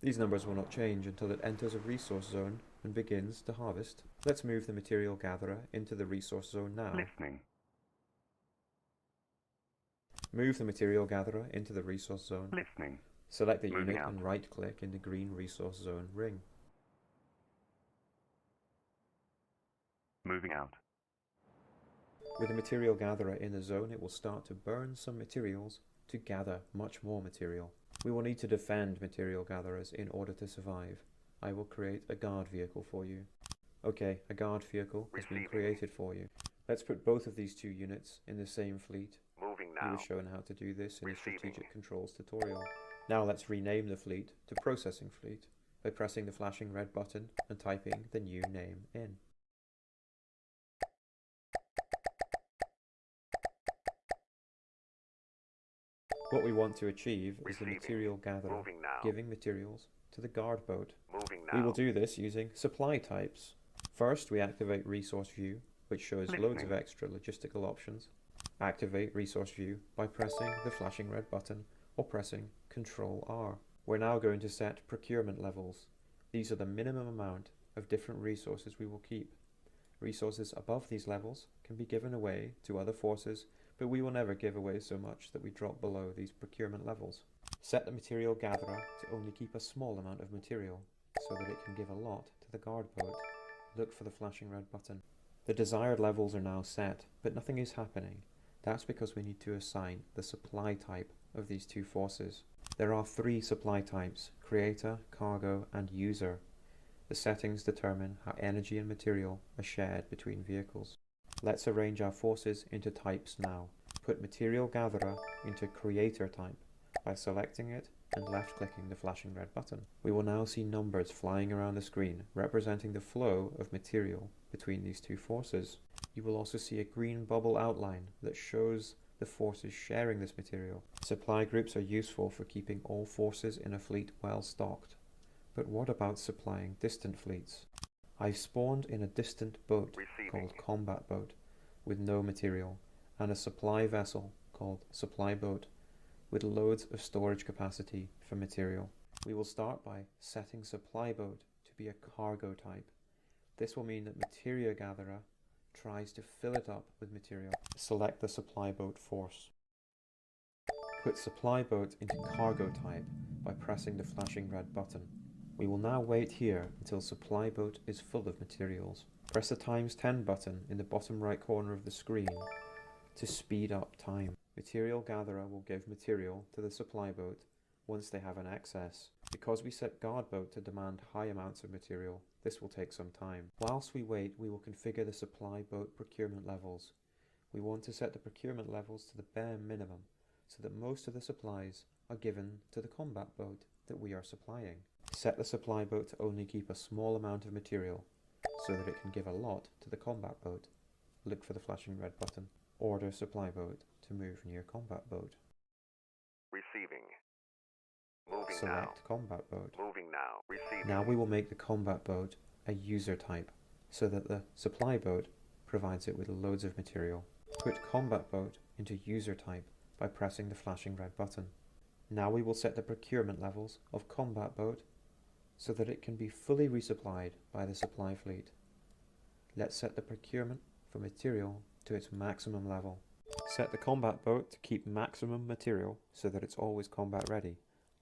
These numbers will not change until it enters a resource zone and begins to harvest. Let's move the material gatherer into the resource zone now. Listening. Move the material gatherer into the resource zone. Listening. Select the Moving unit out. and right-click in the green resource zone ring. Moving out. With the material gatherer in the zone, it will start to burn some materials to gather much more material. We will need to defend material gatherers in order to survive. I will create a guard vehicle for you. Okay, a guard vehicle has been Receiving. created for you. Let's put both of these two units in the same fleet. Moving We now. were shown how to do this in the Receiving. Strategic Controls tutorial. Now let's rename the fleet to Processing Fleet by pressing the flashing red button and typing the new name in. What we want to achieve is the Receiving. material gatherer Moving now. giving materials to the guard boat. Moving We now. will do this using supply types. First, we activate Resource View, which shows loads of Listening. extra logistical options. Activate Resource View by pressing the flashing red button or pressing Ctrl R. We're now going to set procurement levels. These are the minimum amount of different resources we will keep. Resources above these levels can be given away to other forces, but we will never give away so much that we drop below these procurement levels. Set the material gatherer to only keep a small amount of material, so that it can give a lot to the guard boat. Look for the flashing red button. The desired levels are now set, but nothing is happening. That's because we need to assign the supply type of these two forces. There are 3 supply types: creator, cargo, and user. The settings determine how energy and material are shared between vehicles. Let's arrange our forces into types now. Put material gatherer into creator type by selecting it and left-clicking the flashing red button. We will now see numbers flying around the screen representing the flow of material between these two forces. You will also see a green bubble outline that shows the forces sharing this material. Supply groups are useful for keeping all forces in a fleet well stocked. But what about supplying distant fleets? I've spawned in a distant boat Receiving. called Combat Boat with no material, and a supply vessel called Supply Boat with loads of storage capacity for material. We will start by setting Supply Boat to be a cargo type. This will mean that Material Gatherer tries to fill it up with material. Select the Supply Boat force. Put Supply Boat into cargo type by pressing the flashing red button. We will now wait here until Supply Boat is full of materials. Press the ×10 button in the bottom right corner of the screen to speed up time. Material Gatherer will give material to the Supply Boat once they have an excess. Because we set Guard Boat to demand high amounts of material, this will take some time. Whilst we wait, we will configure the Supply Boat procurement levels. We want to set the procurement levels to the bare minimum so that most of the supplies are given to the Combat Boat that we are supplying. Set the Supply Boat to only keep a small amount of material so that it can give a lot to the Combat Boat. Look for the flashing red button. Order Supply Boat to move near Combat Boat. Receiving. Moving now. Select Combat Boat. Moving now. Receiving. Now we will make the Combat Boat a user type so that the Supply Boat provides it with loads of material. Put Combat Boat into user type by pressing the flashing red button. Now we will set the procurement levels of Combat Boat so that it can be fully resupplied by the supply fleet. Let's set the procurement for material to its maximum level. Set the Combat Boat to keep maximum material so that it's always combat ready.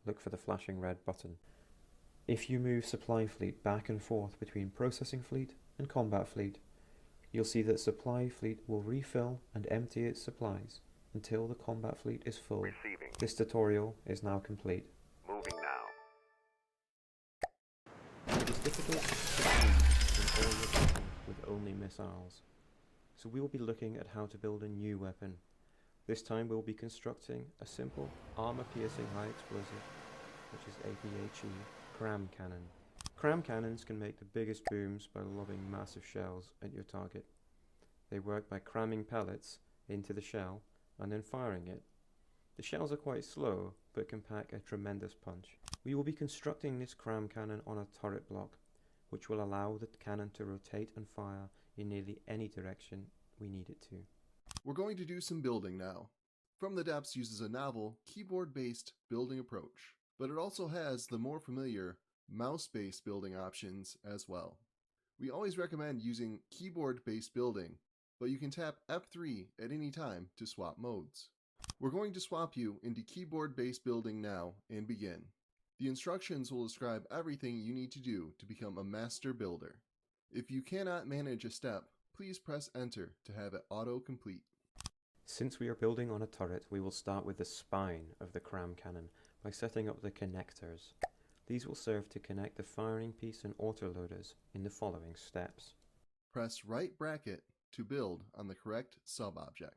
Look for the flashing red button. If you move Supply Fleet back and forth between Processing Fleet and Combat Fleet, you'll see that Supply Fleet will refill and empty its supplies until the Combat Fleet is full. Receiving. This tutorial is now complete. Moving now. It is difficult to succeed in all your weapon with only missiles, so we will be looking at how to build a new weapon. This time we will be constructing a simple armor-piercing high explosive, which is APHE, cram cannon. Cram cannons can make the biggest booms by lobbing massive shells at your target. They work by cramming pellets into the shell and then firing it. The shells are quite slow, but can pack a tremendous punch. We will be constructing this cram cannon on a turret block, which will allow the cannon to rotate and fire in nearly any direction we need it to. We're going to do some building now. From the Depths uses a novel, keyboard-based building approach, but it also has the more familiar mouse-based building options as well. We always recommend using keyboard-based building, but you can tap F3 at any time to swap modes. We're going to swap you into keyboard-based building now and begin. The instructions will describe everything you need to do to become a master builder. If you cannot manage a step, please press enter to have it auto-complete. Since we are building on a turret, we will start with the spine of the cram cannon by setting up the connectors. These will serve to connect the firing piece and autoloaders in the following steps. Press right bracket to build on the correct sub-object.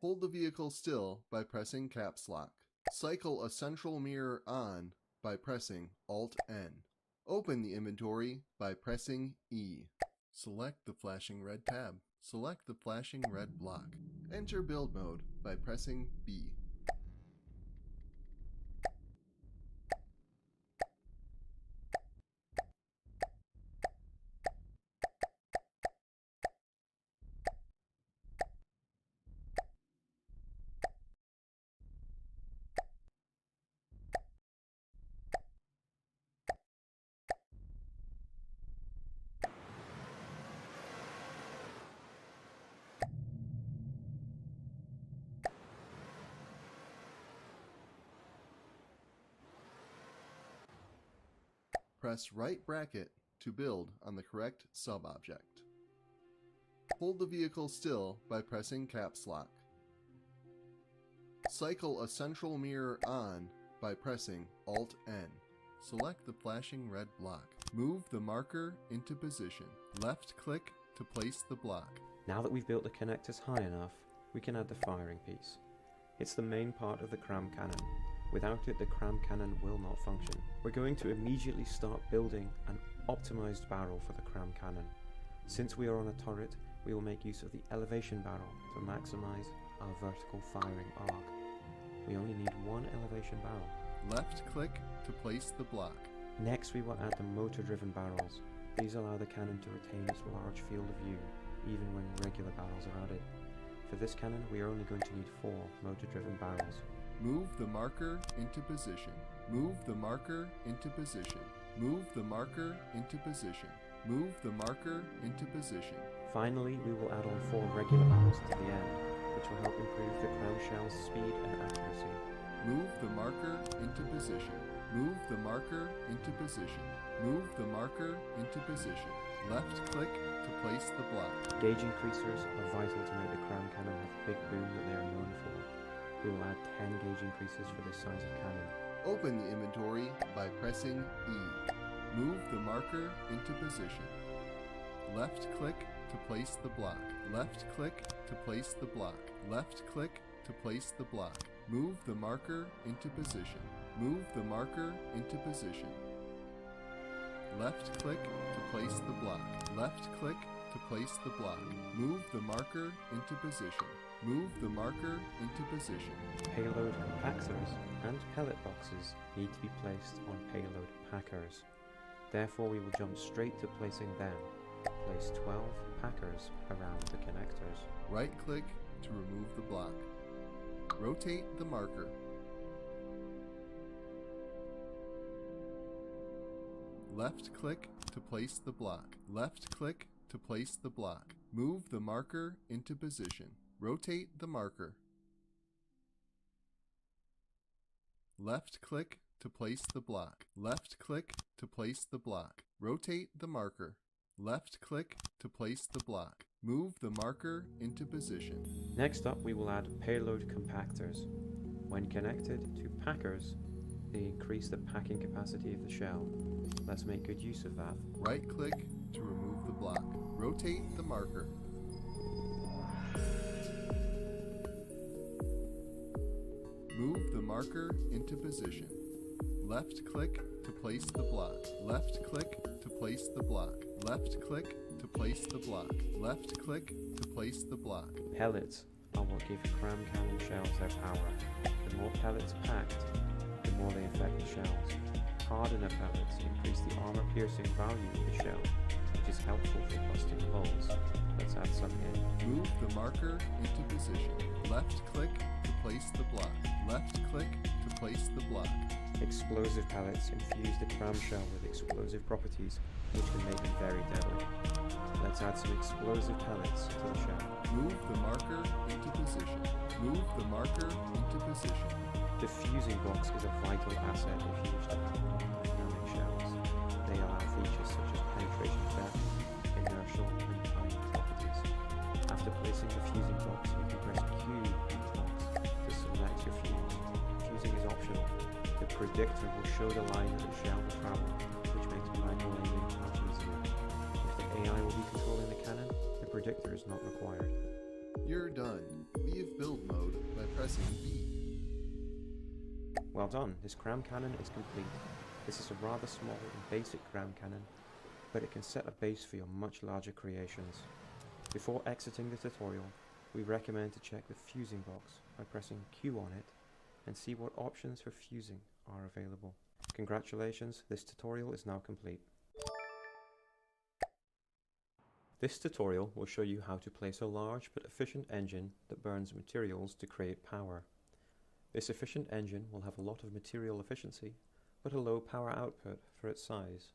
Hold the vehicle still by pressing caps lock. Cycle a central mirror on by pressing Alt-N. Open the inventory by pressing E. Select the flashing red tab. Select the flashing red block. Enter build mode by pressing B. Press right bracket to build on the correct sub-object. Hold the vehicle still by pressing caps lock. Cycle a central mirror on by pressing Alt-N. Select the flashing red block. Move the marker into position. Left click to place the block. Now that we've built the connectors high enough, we can add the firing piece. It's the main part of the cram cannon. Without it, the cram cannon will not function. We're going to immediately start building an optimized barrel for the cram cannon. Since we are on a turret, we will make use of the elevation barrel to maximize our vertical firing arc. We only need one elevation barrel. Left click to place the block. Next, we will add the motor-driven barrels. These allow the cannon to retain its large field of view, even when regular barrels are added. For this cannon, we are only going to need 4 motor-driven barrels. Move the marker into position. Move the marker into position. Move the marker into position. Move the marker into position. Finally, we will add on 4 regular barrels to the end, which will help improve the cram shell's speed and accuracy. Move the marker into position. Move the marker into position. Move the marker into position. Left click to place the block. Gauge increasers are vital to make the cram cannon have the big boom that they are known for. We will add 10 gauge increases for this size of cannon. Open the inventory by pressing E. Move the marker into position. Left click to place the block. Left click to place the block. Left click to place the block. Move the marker into position. Move the marker into position. Left click to place the block. Left click to place the block. Move the marker into position. Move the marker into position. Payload compactors and pellet boxes need to be placed on payload packers. Therefore, we will jump straight to placing them. Place 12 packers around the connectors. Right click to remove the block. Rotate the marker. Left click to place the block. Left click to place the block. Move the marker into position. Rotate the marker. Left click to place the block. Left click to place the block. Rotate the marker. Left click to place the block. Move the marker into position. Next up, we will add payload compactors. When connected to packers, they increase the packing capacity of the shell. Let's make good use of that. Right click to remove the block. Rotate the marker. Move the marker into position. Left click to place the block. Left click to place the block. Left click to place the block. Left click to place the block. Pellets are what give cram cannon shells their power. The more pellets packed, the more they affect the shells. Hardener pellets increase the armor-piercing value of the shell, which which is helpful for busting holes. Let's add some in. Move the marker into position. Left click to place the block. Left click to place the block. Explosive pellets infuse the clamshell with explosive properties, which can make them very deadly. Let's add some explosive pellets to the shell. Move the marker into position. Move the marker into position. The fusing box is a vital asset if used to have dynamic shells. They allow features such as penetration depth, inertial, and timing properties. After placing the fusing box, you can press Q on the box to select your fuse. Fusing is optional. The predictor will show the line that the shell will travel, which makes manual aiming much easier. If the AI will be controlling the cannon, the predictor is not required. You're done. Leave build mode by pressing B. Well done, this cram cannon is complete. This is a rather small and basic cram cannon, but it can set a base for your much larger creations. Before exiting the tutorial, we recommend to check the fusing box by pressing Q on it and see what options for fusing are available. Congratulations, this tutorial is now complete. This tutorial will show you how to place a large but efficient engine that burns materials to create power. This efficient engine will have a lot of material efficiency, but a low power output for its size.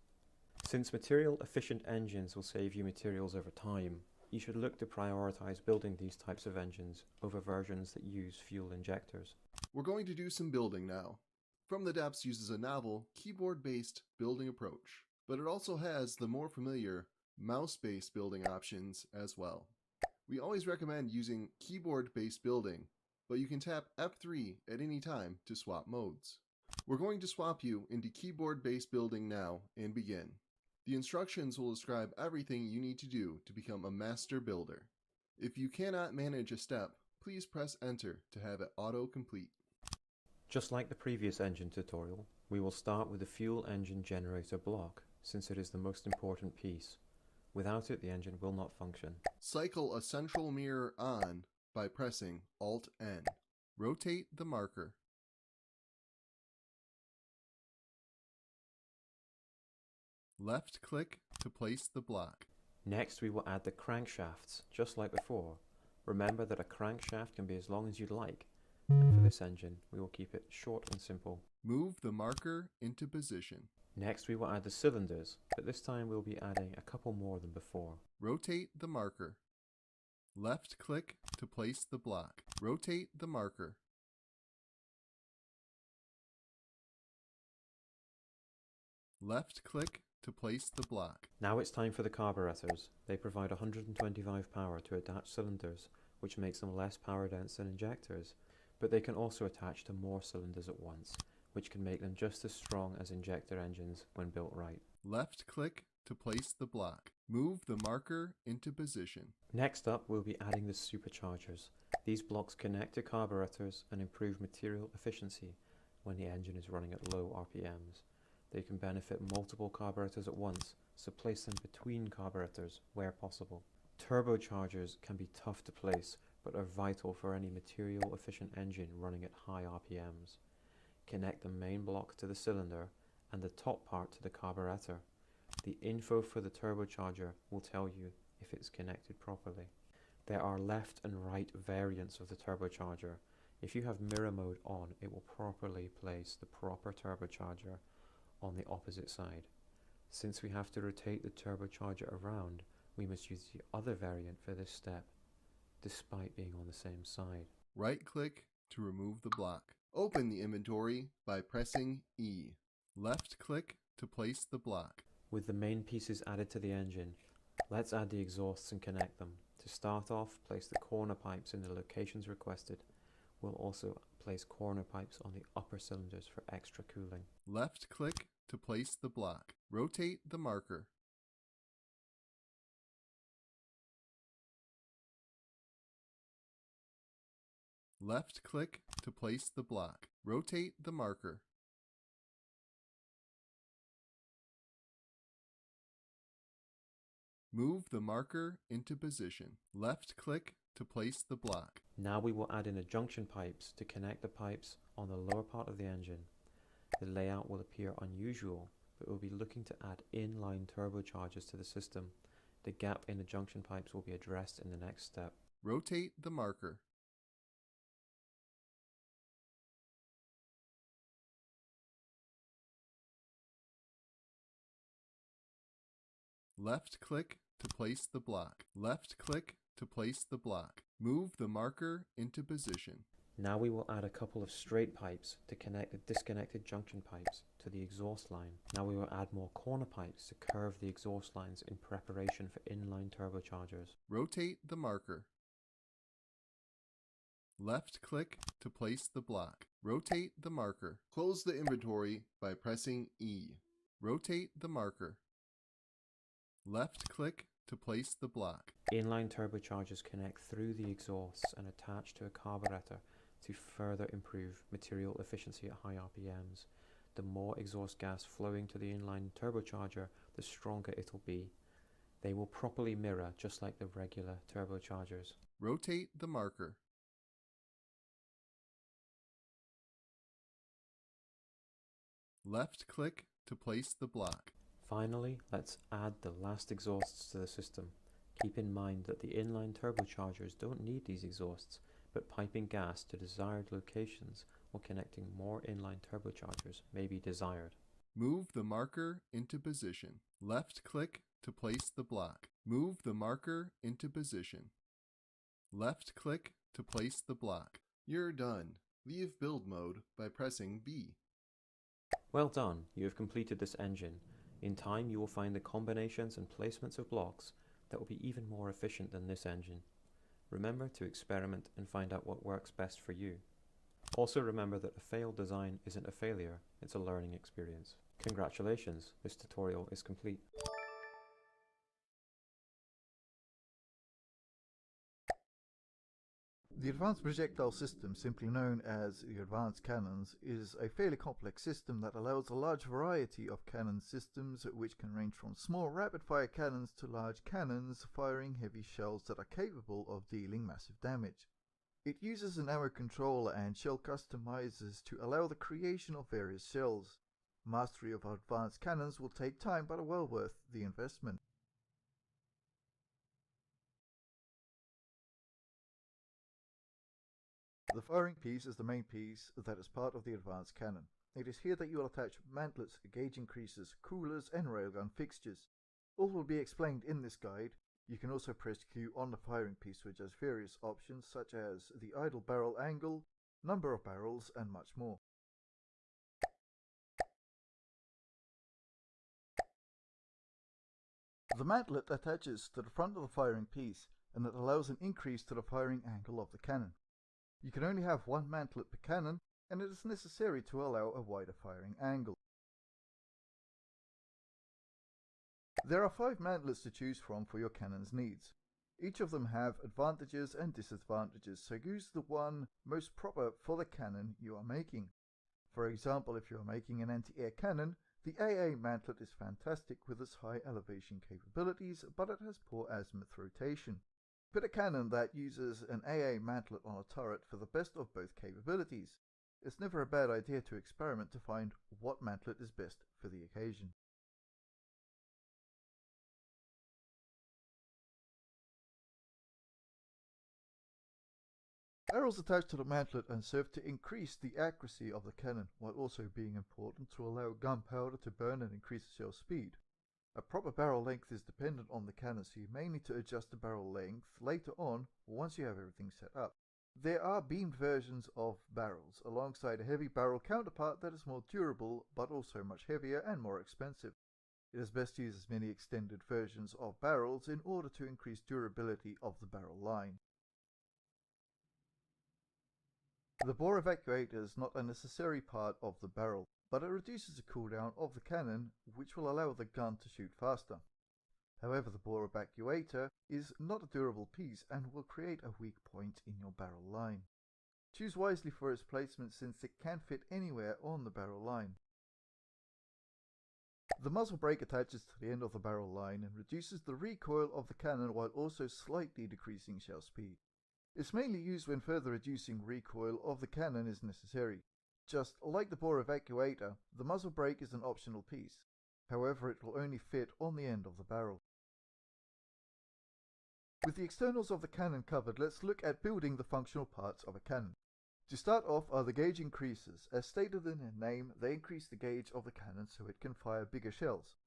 Since material efficient engines will save you materials over time, you should look to prioritize building these types of engines over versions that use fuel injectors. We're going to do some building now. From the Depths uses a novel, keyboard-based building approach, but it also has the more familiar mouse-based building options as well. We always recommend using keyboard-based building, but you can tap F3 at any time to swap modes. We're going to swap you into keyboard-based building now and begin. The instructions will describe everything you need to do to become a master builder. If you cannot manage a step, please press Enter to have it auto-complete. Just like the previous engine tutorial, we will start with the fuel engine generator block, since it is the most important piece. Without it, the engine will not function. Cycle a central mirror on by pressing Alt-N. Rotate the marker. Left click to place the block. Next, we will add the crankshafts, just like before. Remember that a crankshaft can be as long as you'd like, and for this engine, we will keep it short and simple. Move the marker into position. Next, we will add the cylinders, but this time we'll be adding a couple more than before. Rotate the marker. Left click to place the block. Rotate the marker. Left click to place the block. Now it's time for the carburetors. They provide 125 power to attach cylinders, which makes them less power dense than injectors, but they can also attach to more cylinders at once, which can make them just as strong as injector engines when built right. Left click to place the block. Move the marker into position. Next up, we'll be adding the superchargers. These blocks connect to carburetors and improve material efficiency when the engine is running at low RPMs. They can benefit multiple carburetors at once, so place them between carburetors where possible. Turbochargers can be tough to place, but are vital for any material efficient engine running at high RPMs. Connect the main block to the cylinder and the top part to the carburetor. The info for the turbocharger will tell you if it's connected properly. There are left and right variants of the turbocharger. If you have mirror mode on, it will properly place the proper turbocharger on the opposite side. Since we have to rotate the turbocharger around, we must use the other variant for this step, despite being on the same side. Right click to remove the block. Open the inventory by pressing E. Left click to place the block. With the main pieces added to the engine, let's add the exhausts and connect them. To start off, place the corner pipes in the locations requested. We'll also place corner pipes on the upper cylinders for extra cooling. Left click to place the block. Rotate the marker. Left click to place the block. Rotate the marker. Move the marker into position. Left click to place the block. Now we will add in the junction pipes to connect the pipes on the lower part of the engine. The layout will appear unusual, but we'll be looking to add inline turbochargers to the system. The gap in the junction pipes will be addressed in the next step. Rotate the marker. Left click to place the block. Left click to place the block. Move the marker into position. Now we will add a couple of straight pipes to connect the disconnected junction pipes to the exhaust line. Now we will add more corner pipes to curve the exhaust lines in preparation for inline turbochargers. Rotate the marker. Left click to place the block. Rotate the marker. Close the inventory by pressing E. Rotate the marker. Left click to place the block. Inline turbochargers connect through the exhausts and attach to a carburetor to further improve material efficiency at high RPMs. The more exhaust gas flowing to the inline turbocharger, the stronger it'll be. They will properly mirror just like the regular turbochargers. Rotate the marker. Left click to place the block. Finally, let's add the last exhausts to the system. Keep in mind that the inline turbochargers don't need these exhausts, but piping gas to desired locations or connecting more inline turbochargers may be desired. Move the marker into position. Left click to place the block. Move the marker into position. Left click to place the block. You're done. Leave build mode by pressing B. Well done, you have completed this engine. In time you will find the combinations and placements of blocks that will be even more efficient than this engine. Remember to experiment and find out what works best for you. Also remember that a failed design isn't a failure, it's a learning experience. Congratulations, this tutorial is complete. The Advanced Projectile System, simply known as the Advanced Cannons, is a fairly complex system that allows a large variety of cannon systems, which can range from small rapid-fire cannons to large cannons firing heavy shells that are capable of dealing massive damage. It uses an ammo controller and shell customizers to allow the creation of various shells. Mastery of advanced cannons will take time, but are well worth the investment. The firing piece is the main piece that is part of the advanced cannon. It is here that you will attach mantlets, gauge increasers, coolers and railgun fixtures. All will be explained in this guide. You can also press Q on the firing piece, which has various options such as the idle barrel angle, number of barrels and much more. The mantlet attaches to the front of the firing piece and it allows an increase to the firing angle of the cannon. You can only have one mantlet per cannon, and it is necessary to allow a wider firing angle. There are 5 mantlets to choose from for your cannon's needs. Each of them have advantages and disadvantages, so use the one most proper for the cannon you are making. For example, if you are making an anti-air cannon, the AA mantlet is fantastic with its high elevation capabilities, but it has poor azimuth rotation. Put a cannon that uses an AA mantlet on a turret for the best of both capabilities. It's never a bad idea to experiment to find what mantlet is best for the occasion. Barrels attach to the mantlet and serve to increase the accuracy of the cannon, while also being important to allow gunpowder to burn and increase the shell speed. A proper barrel length is dependent on the cannon, so you may need to adjust the barrel length later on once you have everything set up. There are beamed versions of barrels, alongside a heavy barrel counterpart that is more durable but also much heavier and more expensive. It is best to use as many extended versions of barrels in order to increase durability of the barrel line. The bore evacuator is not a necessary part of the barrel, but it reduces the cooldown of the cannon, which will allow the gun to shoot faster. However, the bore evacuator is not a durable piece and will create a weak point in your barrel line. Choose wisely for its placement since it can fit anywhere on the barrel line. The muzzle brake attaches to the end of the barrel line and reduces the recoil of the cannon while also slightly decreasing shell speed. It's mainly used when further reducing recoil of the cannon is necessary. Just like the bore evacuator, the muzzle brake is an optional piece. However, it will only fit on the end of the barrel. With the externals of the cannon covered, let's look at building the functional parts of a cannon. To start off are the gauge increasers. As stated in their name, they increase the gauge of the cannon so it can fire bigger shells.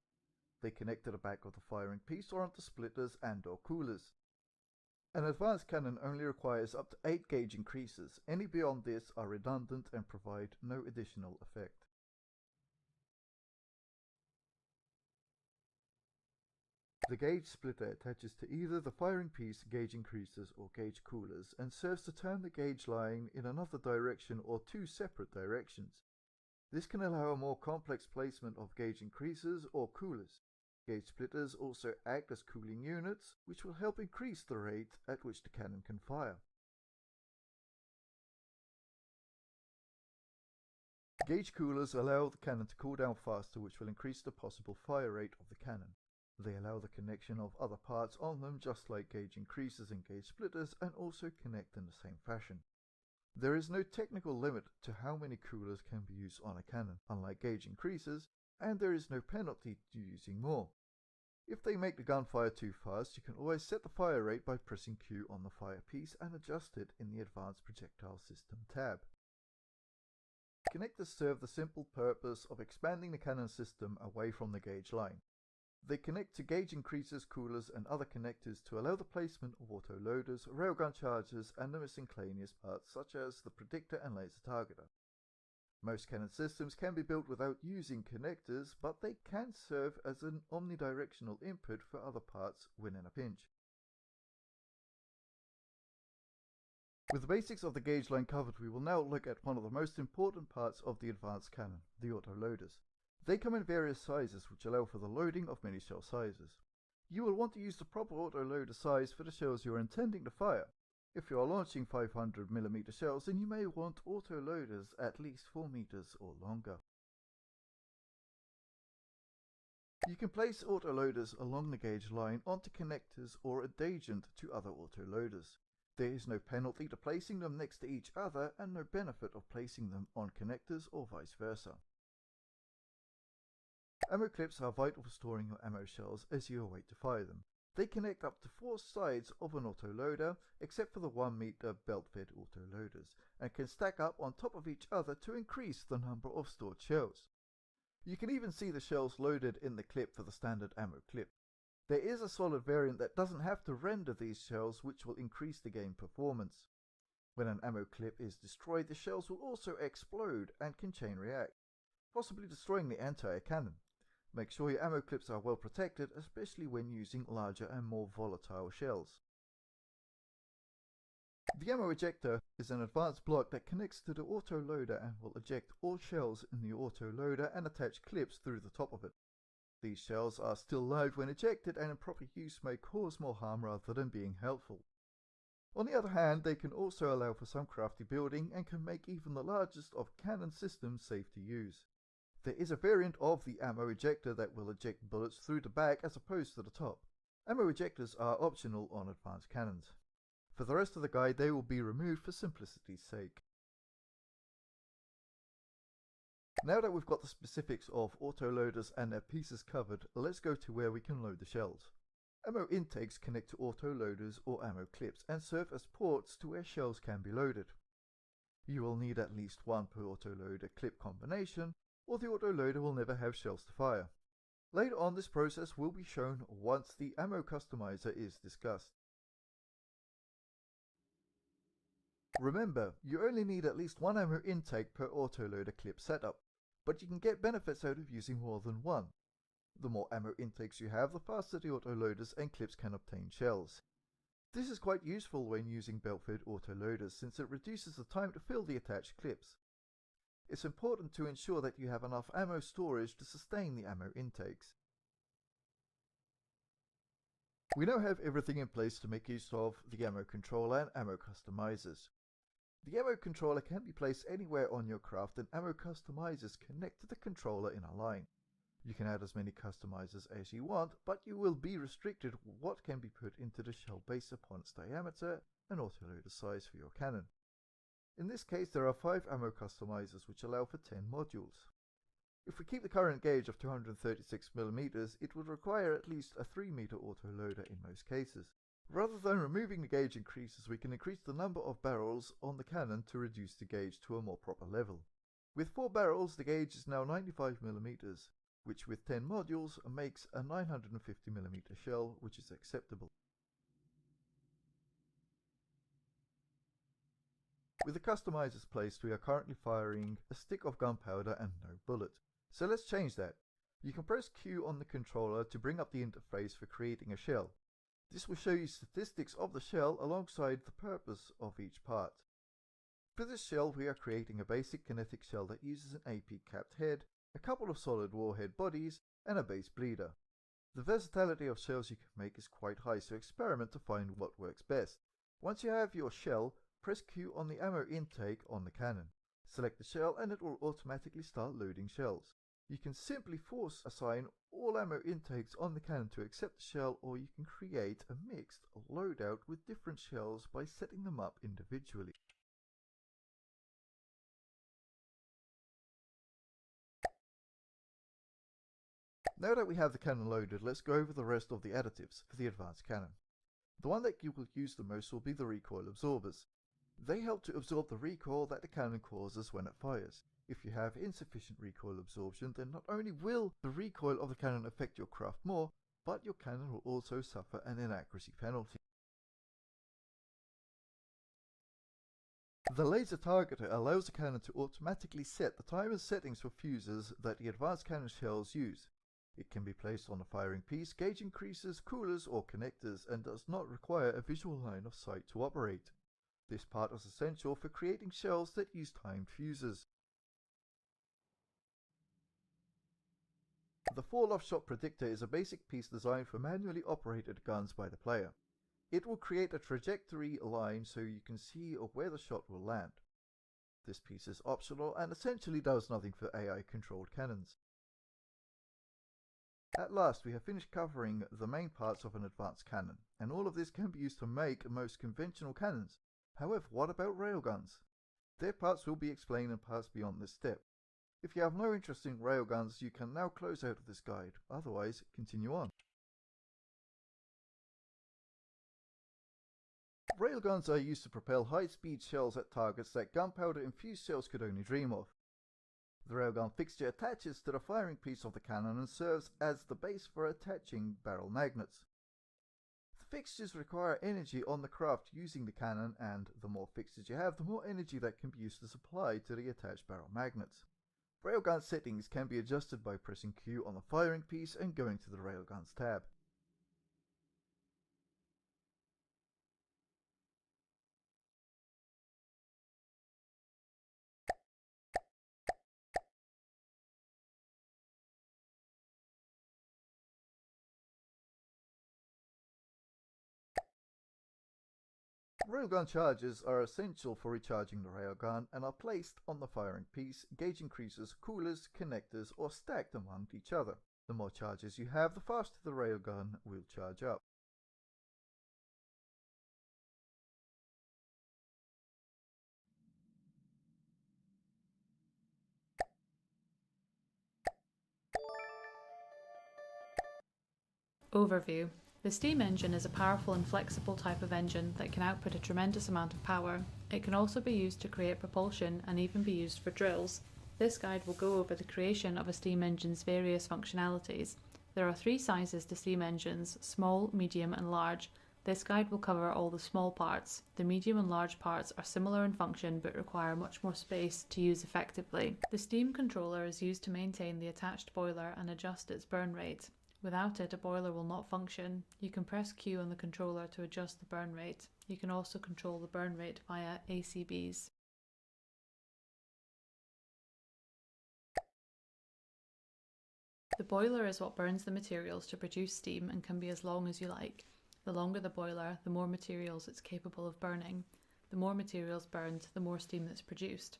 They connect to the back of the firing piece or onto splitters and/or coolers. An advanced cannon only requires up to 8 gauge increasers. Any beyond this are redundant and provide no additional effect. The gauge splitter attaches to either the firing piece, gauge increasers or gauge coolers and serves to turn the gauge line in another direction or 2 separate directions. This can allow a more complex placement of gauge increasers or coolers. Gauge splitters also act as cooling units, which will help increase the rate at which the cannon can fire. Gauge coolers allow the cannon to cool down faster, which will increase the possible fire rate of the cannon. They allow the connection of other parts on them, just like gauge increasers and gauge splitters, and also connect in the same fashion. There is no technical limit to how many coolers can be used on a cannon, unlike gauge increasers, and there is no penalty to using more. If they make the gun fire too fast, you can always set the fire rate by pressing Q on the fire piece and adjust it in the Advanced Projectile System tab. Connectors serve the simple purpose of expanding the cannon system away from the gauge line. They connect to gauge increasers, coolers and other connectors to allow the placement of autoloaders, railgun chargers and the miscellaneous parts such as the predictor and laser targeter. Most cannon systems can be built without using connectors, but they can serve as an omnidirectional input for other parts when in a pinch. With the basics of the gauge line covered, we will now look at one of the most important parts of the advanced cannon, the autoloaders. They come in various sizes which allow for the loading of many shell sizes. You will want to use the proper autoloader size for the shells you are intending to fire. If you are launching 500mm shells, then you may want autoloaders at least 4 meters or longer. You can place autoloaders along the gauge line onto connectors or adjacent to other autoloaders. There is no penalty to placing them next to each other and no benefit of placing them on connectors or vice versa. Ammo clips are vital for storing your ammo shells as you await to fire them. They connect up to 4 sides of an autoloader, except for the 1 meter belt-fed autoloaders, and can stack up on top of each other to increase the number of stored shells. You can even see the shells loaded in the clip for the standard ammo clip. There is a solid variant that doesn't have to render these shells, which will increase the game performance. When an ammo clip is destroyed, the shells will also explode and can chain react, possibly destroying the entire cannon. Make sure your ammo clips are well protected, especially when using larger and more volatile shells. The ammo ejector is an advanced block that connects to the autoloader and will eject all shells in the autoloader and attach clips through the top of it. These shells are still live when ejected and in proper use may cause more harm rather than being helpful. On the other hand, they can also allow for some crafty building and can make even the largest of cannon systems safe to use. There is a variant of the ammo ejector that will eject bullets through the back as opposed to the top. Ammo ejectors are optional on advanced cannons. For the rest of the guide, they will be removed for simplicity's sake. Now that we've got the specifics of autoloaders and their pieces covered, let's go to where we can load the shells. Ammo intakes connect to autoloaders or ammo clips and serve as ports to where shells can be loaded. You will need at least 1 per autoloader clip combination, or the autoloader will never have shells to fire. Later on, this process will be shown once the ammo customizer is discussed. Remember, you only need at least 1 ammo intake per autoloader clip setup, but you can get benefits out of using more than one. The more ammo intakes you have, the faster the autoloaders and clips can obtain shells. This is quite useful when using belt-fed autoloaders since it reduces the time to fill the attached clips. It's important to ensure that you have enough ammo storage to sustain the ammo intakes. We now have everything in place to make use of the ammo controller and ammo customizers. The ammo controller can be placed anywhere on your craft and ammo customizers connect to the controller in a line. You can add as many customizers as you want, but you will be restricted what can be put into the shell based upon its diameter and autoloader size for your cannon. In this case, there are 5 ammo customizers which allow for 10 modules. If we keep the current gauge of 236mm, it would require at least a 3-meter autoloader in most cases. Rather than removing the gauge increases, we can increase the number of barrels on the cannon to reduce the gauge to a more proper level. With 4 barrels, the gauge is now 95mm, which with 10 modules makes a 950mm shell, which is acceptable. With the customizers placed, we are currently firing a stick of gunpowder and no bullet. So let's change that. You can press Q on the controller to bring up the interface for creating a shell. This will show you statistics of the shell alongside the purpose of each part. For this shell we are creating a basic kinetic shell that uses an AP capped head, a couple of solid warhead bodies and a base bleeder. The versatility of shells you can make is quite high, so experiment to find what works best. Once you have your shell, press Q on the ammo intake on the cannon. Select the shell and it will automatically start loading shells. You can simply force assign all ammo intakes on the cannon to accept the shell, or you can create a mixed loadout with different shells by setting them up individually. Now that we have the cannon loaded, let's go over the rest of the additives for the advanced cannon. The one that you will use the most will be the recoil absorbers. They help to absorb the recoil that the cannon causes when it fires. If you have insufficient recoil absorption, then not only will the recoil of the cannon affect your craft more, but your cannon will also suffer an inaccuracy penalty. The laser targeter allows the cannon to automatically set the time and settings for fuses that the advanced cannon shells use. It can be placed on the firing piece, gauge increasers, coolers or connectors, and does not require a visual line of sight to operate. This part is essential for creating shells that use timed fuses. The fall-off shot predictor is a basic piece designed for manually operated guns by the player. It will create a trajectory line so you can see where the shot will land. This piece is optional and essentially does nothing for AI controlled cannons. At last, we have finished covering the main parts of an advanced cannon, and all of this can be used to make most conventional cannons. However, what about railguns? Their parts will be explained in parts beyond this step. If you have no interest in railguns, you can now close out of this guide, otherwise continue on. Railguns are used to propel high-speed shells at targets that gunpowder-infused shells could only dream of. The railgun fixture attaches to the firing piece of the cannon and serves as the base for attaching barrel magnets. The fixtures require energy on the craft using the cannon, and the more fixtures you have, the more energy that can be used to supply to the attached barrel magnets. Railgun settings can be adjusted by pressing Q on the firing piece and going to the Railguns tab. Railgun charges are essential for recharging the railgun and are placed on the firing piece, gauge increasers, coolers, connectors, or stacked among each other. The more charges you have, the faster the railgun will charge up. Overview. The steam engine is a powerful and flexible type of engine that can output a tremendous amount of power. It can also be used to create propulsion and even be used for drills. This guide will go over the creation of a steam engine's various functionalities. There are 3 sizes to steam engines: small, medium and large. This guide will cover all the small parts. The medium and large parts are similar in function but require much more space to use effectively. The steam controller is used to maintain the attached boiler and adjust its burn rate. Without it, a boiler will not function. You can press Q on the controller to adjust the burn rate. You can also control the burn rate via ACBs. The boiler is what burns the materials to produce steam and can be as long as you like. The longer the boiler, the more materials it's capable of burning. The more materials burned, the more steam that's produced.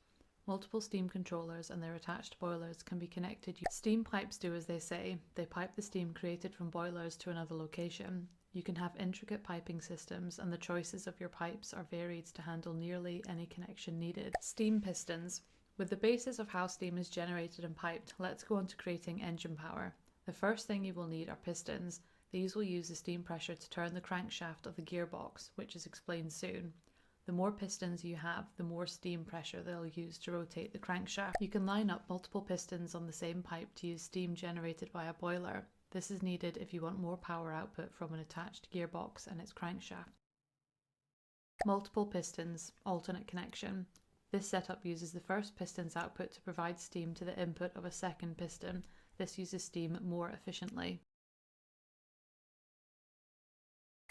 Multiple steam controllers and their attached boilers can be connected. Steam pipes do as they say. They pipe the steam created from boilers to another location. You can have intricate piping systems, and the choices of your pipes are varied to handle nearly any connection needed. Steam pistons. With the basis of how steam is generated and piped, let's go on to creating engine power. The first thing you will need are pistons. These will use the steam pressure to turn the crankshaft of the gearbox, which is explained soon. The more pistons you have, the more steam pressure they'll use to rotate the crankshaft. You can line up multiple pistons on the same pipe to use steam generated by a boiler. This is needed if you want more power output from an attached gearbox and its crankshaft. Multiple pistons, alternate connection. This setup uses the first piston's output to provide steam to the input of a second piston. This uses steam more efficiently.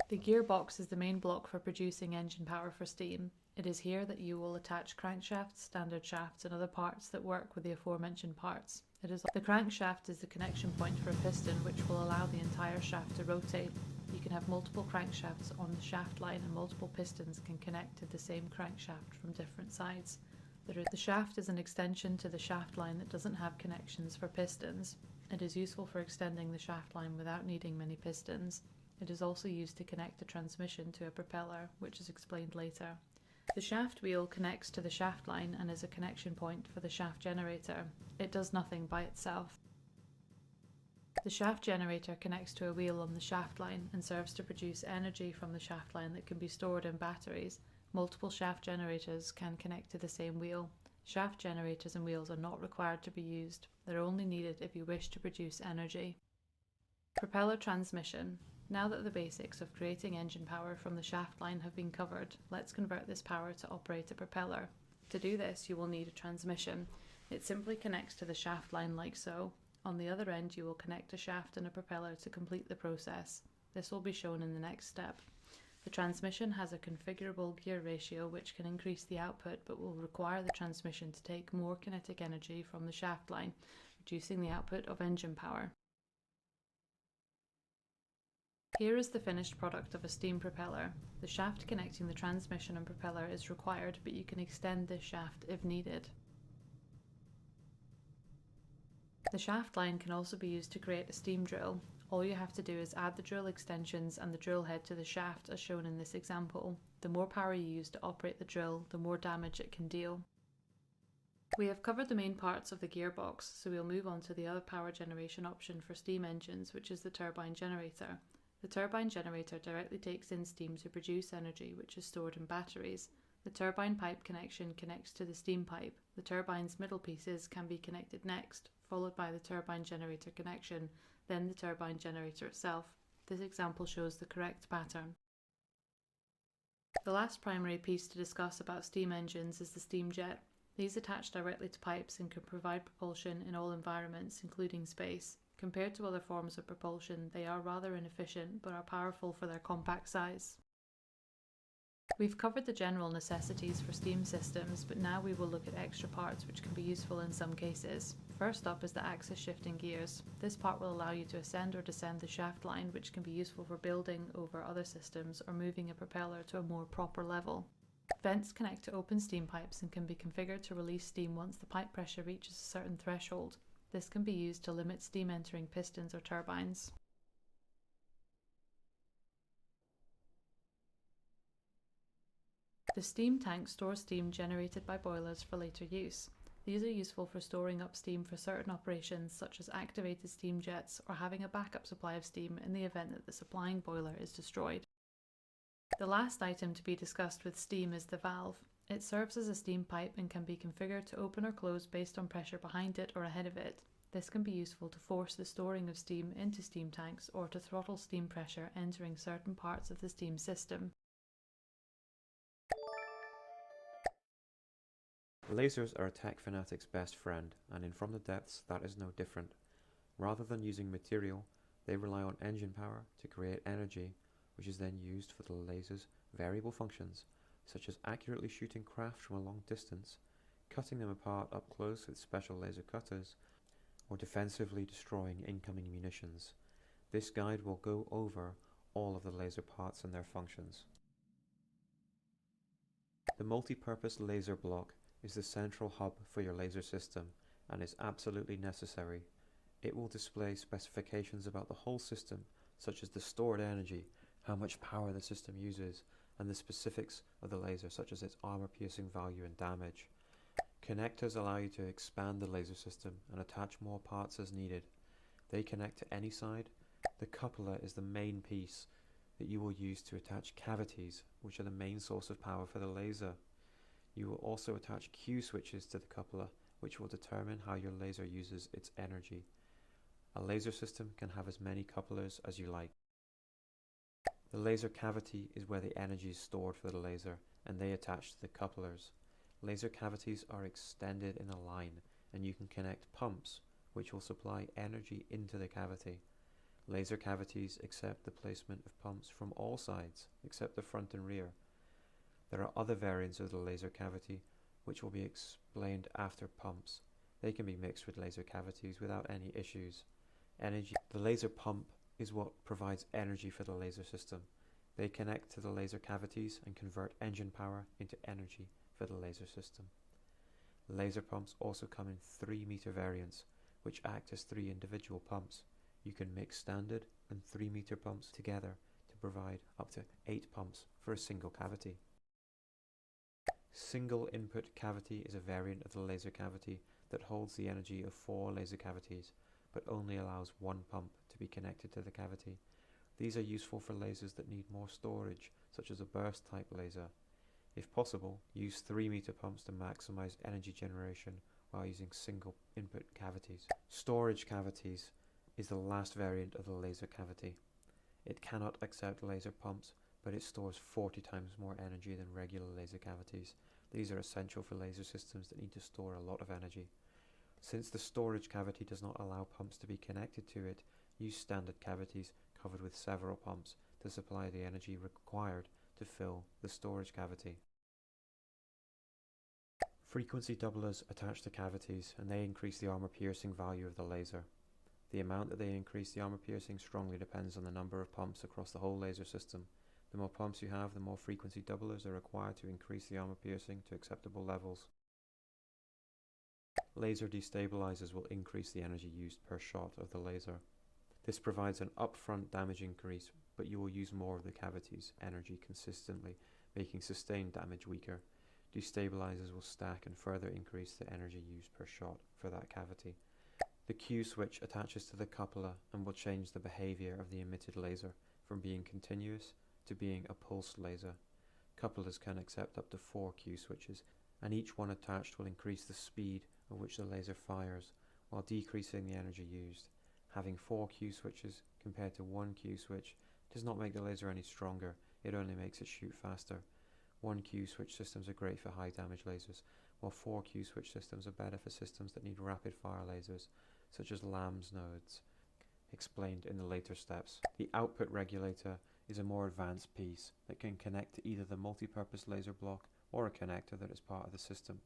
The gearbox is the main block for producing engine power for steam. It is here that you will attach crankshafts, standard shafts and other parts that work with the aforementioned parts. The crankshaft is the connection point for a piston which will allow the entire shaft to rotate. You can have multiple crankshafts on the shaft line and multiple pistons can connect to the same crankshaft from different sides. The shaft is an extension to the shaft line that doesn't have connections for pistons. It is useful for extending the shaft line without needing many pistons. It is also used to connect the transmission to a propeller, which is explained later. The shaft wheel connects to the shaft line and is a connection point for the shaft generator. It does nothing by itself. The shaft generator connects to a wheel on the shaft line and serves to produce energy from the shaft line that can be stored in batteries. Multiple shaft generators can connect to the same wheel. Shaft generators and wheels are not required to be used. They're only needed if you wish to produce energy. Propeller transmission. Now that the basics of creating engine power from the shaft line have been covered, let's convert this power to operate a propeller. To do this, you will need a transmission. It simply connects to the shaft line like so. On the other end, you will connect a shaft and a propeller to complete the process. This will be shown in the next step. The transmission has a configurable gear ratio which can increase the output but will require the transmission to take more kinetic energy from the shaft line, reducing the output of engine power. Here is the finished product of a steam propeller. The shaft connecting the transmission and propeller is required, but you can extend this shaft if needed. The shaft line can also be used to create a steam drill. All you have to do is add the drill extensions and the drill head to the shaft as shown in this example. The more power you use to operate the drill, the more damage it can deal. We have covered the main parts of the gearbox, so we'll move on to the other power generation option for steam engines, which is the turbine generator. The turbine generator directly takes in steam to produce energy which is stored in batteries. The turbine pipe connection connects to the steam pipe. The turbine's middle pieces can be connected next, followed by the turbine generator connection, then the turbine generator itself. This example shows the correct pattern. The last primary piece to discuss about steam engines is the steam jet. These attach directly to pipes and can provide propulsion in all environments, including space. Compared to other forms of propulsion, they are rather inefficient but are powerful for their compact size. We've covered the general necessities for steam systems, but now we will look at extra parts which can be useful in some cases. First up is the axis shifting gears. This part will allow you to ascend or descend the shaft line, which can be useful for building over other systems or moving a propeller to a more proper level. Vents connect to open steam pipes and can be configured to release steam once the pipe pressure reaches a certain threshold. This can be used to limit steam entering pistons or turbines. The steam tank stores steam generated by boilers for later use. These are useful for storing up steam for certain operations such as activated steam jets or having a backup supply of steam in the event that the supplying boiler is destroyed. The last item to be discussed with steam is the valve. It serves as a steam pipe and can be configured to open or close based on pressure behind it or ahead of it. This can be useful to force the storing of steam into steam tanks or to throttle steam pressure entering certain parts of the steam system. Lasers are a tech fanatic's best friend, and in From the Depths that is no different. Rather than using material, they rely on engine power to create energy, which is then used for the laser's variable functions, such as accurately shooting craft from a long distance, cutting them apart up close with special laser cutters, or defensively destroying incoming munitions. This guide will go over all of the laser parts and their functions. The multi-purpose laser block is the central hub for your laser system and is absolutely necessary. It will display specifications about the whole system, such as the stored energy, how much power the system uses, and the specifics of the laser, such as its armor-piercing value and damage. Connectors allow you to expand the laser system and attach more parts as needed. They connect to any side. The coupler is the main piece that you will use to attach cavities, which are the main source of power for the laser. You will also attach Q switches to the coupler, which will determine how your laser uses its energy. A laser system can have as many couplers as you like. The laser cavity is where the energy is stored for the laser, and they attach to the couplers. Laser cavities are extended in a line, and you can connect pumps, which will supply energy into the cavity. Laser cavities accept the placement of pumps from all sides, except the front and rear. There are other variants of the laser cavity, which will be explained after pumps. They can be mixed with laser cavities without any issues. The laser pump is what provides energy for the laser system. They connect to the laser cavities and convert engine power into energy for the laser system. Laser pumps also come in 3-meter variants, which act as 3 individual pumps. You can mix standard and 3-meter pumps together to provide up to 8 pumps for a single cavity. Single input cavity is a variant of the laser cavity that holds the energy of 4 laser cavities, but only allows 1 pump to be connected to the cavity. These are useful for lasers that need more storage, such as a burst type laser. If possible, use 3-meter pumps to maximize energy generation while using single input cavities. Storage cavities is the last variant of the laser cavity. It cannot accept laser pumps, but it stores 40 times more energy than regular laser cavities. These are essential for laser systems that need to store a lot of energy. Since the storage cavity does not allow pumps to be connected to it, use standard cavities covered with several pumps to supply the energy required to fill the storage cavity. Frequency doublers attach to cavities, and they increase the armor piercing value of the laser. The amount that they increase the armor piercing strongly depends on the number of pumps across the whole laser system. The more pumps you have, the more frequency doublers are required to increase the armor piercing to acceptable levels. Laser destabilizers will increase the energy used per shot of the laser. This provides an upfront damage increase, but you will use more of the cavity's energy consistently, making sustained damage weaker. Destabilizers will stack and further increase the energy used per shot for that cavity. The Q switch attaches to the coupler and will change the behavior of the emitted laser from being continuous to being a pulsed laser. Couplers can accept up to 4 Q switches, and each one attached will increase the speed at which the laser fires while decreasing the energy used. Having 4 Q switches compared to 1 Q switch does not make the laser any stronger, it only makes it shoot faster. 1 Q switch systems are great for high damage lasers, while 4 Q switch systems are better for systems that need rapid fire lasers, such as LAMS nodes, explained in the later steps. The output regulator is a more advanced piece that can connect to either the multi-purpose laser block or a connector that is part of the system.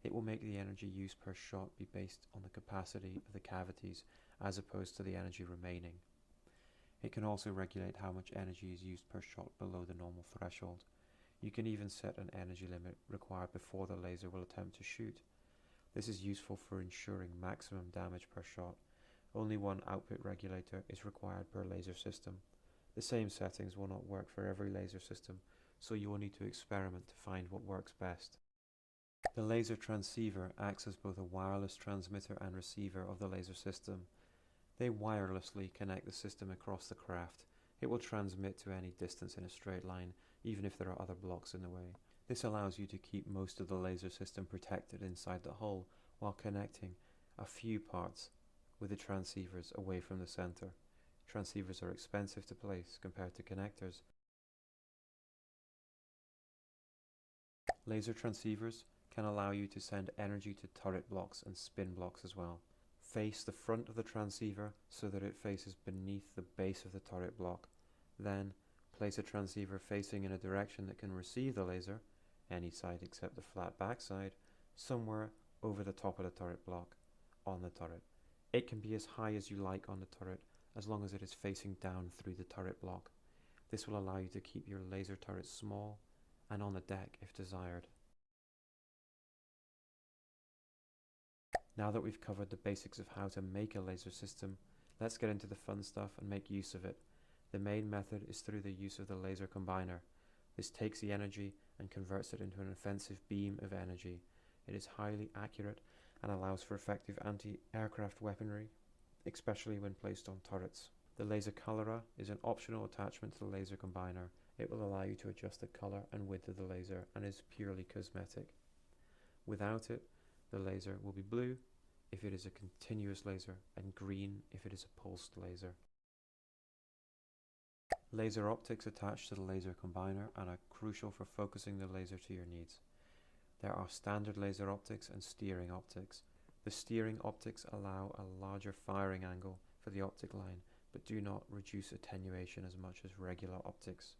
It will make the energy used per shot be based on the capacity of the cavities as opposed to the energy remaining. It can also regulate how much energy is used per shot below the normal threshold. You can even set an energy limit required before the laser will attempt to shoot. This is useful for ensuring maximum damage per shot. Only one output regulator is required per laser system. The same settings will not work for every laser system, so you will need to experiment to find what works best. The laser transceiver acts as both a wireless transmitter and receiver of the laser system. They wirelessly connect the system across the craft. It will transmit to any distance in a straight line, even if there are other blocks in the way. This allows you to keep most of the laser system protected inside the hull while connecting a few parts with the transceivers away from the center. Transceivers are expensive to place compared to connectors. Laser transceivers can allow you to send energy to turret blocks and spin blocks as well. Face the front of the transceiver so that it faces beneath the base of the turret block. Then, place a transceiver facing in a direction that can receive the laser, any side except the flat backside, somewhere over the top of the turret block, on the turret. It can be as high as you like on the turret, as long as it is facing down through the turret block. This will allow you to keep your laser turret small and on the deck if desired. Now that we've covered the basics of how to make a laser system, let's get into the fun stuff and make use of it. The main method is through the use of the laser combiner. This takes the energy and converts it into an offensive beam of energy. It is highly accurate and allows for effective anti-aircraft weaponry, especially when placed on turrets. The laser colorer is an optional attachment to the laser combiner. It will allow you to adjust the color and width of the laser and is purely cosmetic. Without it, the laser will be blue if it is a continuous laser and green if it is a pulsed laser. Laser optics attached to the laser combiner and are crucial for focusing the laser to your needs. There are standard laser optics and steering optics. The steering optics allow a larger firing angle for the optic line, but do not reduce attenuation as much as regular optics.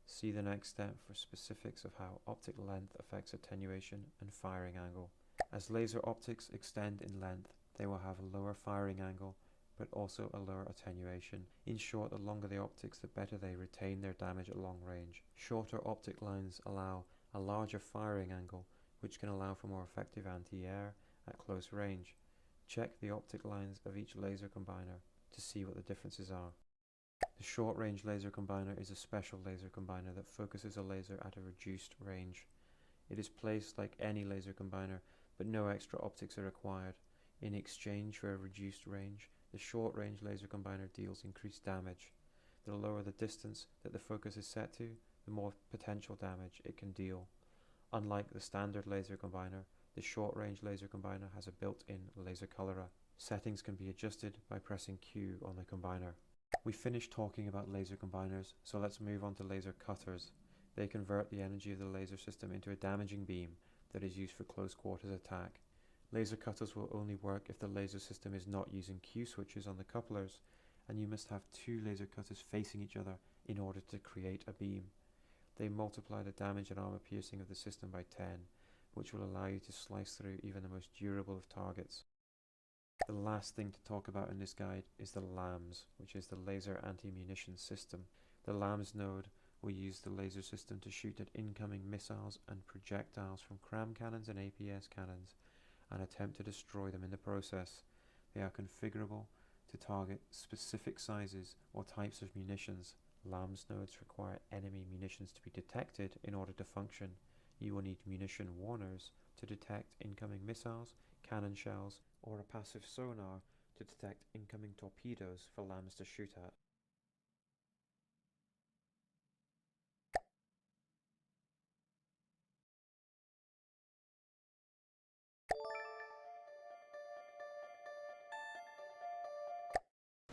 See the next step for specifics of how optic length affects attenuation and firing angle. As laser optics extend in length, they will have a lower firing angle, but also a lower attenuation. In short, the longer the optics, the better they retain their damage at long range. Shorter optic lines allow a larger firing angle, which can allow for more effective anti-air at close range. Check the optic lines of each laser combiner to see what the differences are. The short-range laser combiner is a special laser combiner that focuses a laser at a reduced range. It is placed like any laser combiner, but no extra optics are required. In exchange for a reduced range, the short-range laser combiner deals increased damage. The lower the distance that the focus is set to, the more potential damage it can deal. Unlike the standard laser combiner, the short-range laser combiner has a built-in laser colorer. Settings can be adjusted by pressing Q on the combiner. We finished talking about laser combiners, so let's move on to laser cutters. They convert the energy of the laser system into a damaging beam that is used for close quarters attack. Laser cutters will only work if the laser system is not using Q switches on the couplers, and you must have two laser cutters facing each other in order to create a beam. They multiply the damage and armor piercing of the system by 10, which will allow you to slice through even the most durable of targets. The last thing to talk about in this guide is the LAMS, which is the Laser Anti-Munition System. The LAMS node will use the laser system to shoot at incoming missiles and projectiles from CRAM cannons and APS cannons and attempt to destroy them in the process. They are configurable to target specific sizes or types of munitions. LAMS nodes require enemy munitions to be detected in order to function. You will need munition warners to detect incoming missiles, cannon shells, or a passive sonar to detect incoming torpedoes for LAMS to shoot at.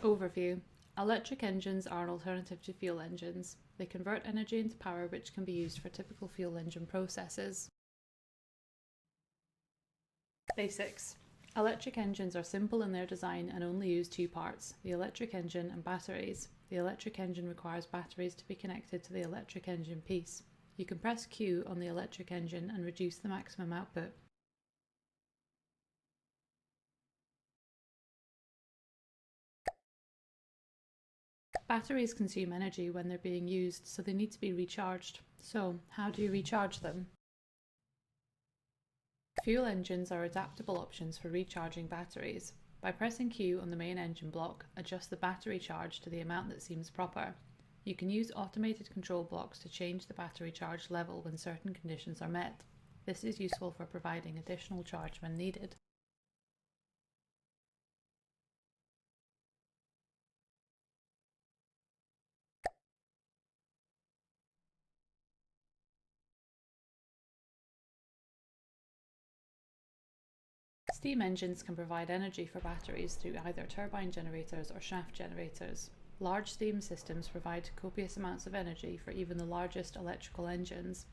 Overview. Electric engines are an alternative to fuel engines. They convert energy into power which can be used for typical fuel engine processes. Basics. Electric engines are simple in their design and only use two parts, the electric engine and batteries. The electric engine requires batteries to be connected to the electric engine piece. You can press Q on the electric engine and reduce the maximum output. Batteries consume energy when they're being used, so they need to be recharged. So, how do you recharge them? Fuel engines are adaptable options for recharging batteries. By pressing Q on the main engine block, adjust the battery charge to the amount that seems proper. You can use automated control blocks to change the battery charge level when certain conditions are met. This is useful for providing additional charge when needed. Steam engines can provide energy for batteries through either turbine generators or shaft generators. Large steam systems provide copious amounts of energy for even the largest electrical engines.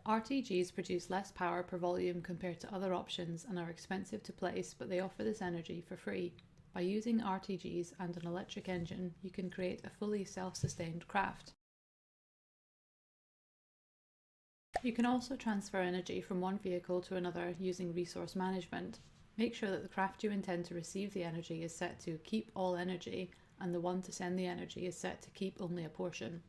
RTGs produce less power per volume compared to other options and are expensive to place, but they offer this energy for free. By using RTGs and an electric engine, you can create a fully self-sustained craft. You can also transfer energy from one vehicle to another using resource management. Make sure that the craft you intend to receive the energy is set to keep all energy, and the one to send the energy is set to keep only a portion.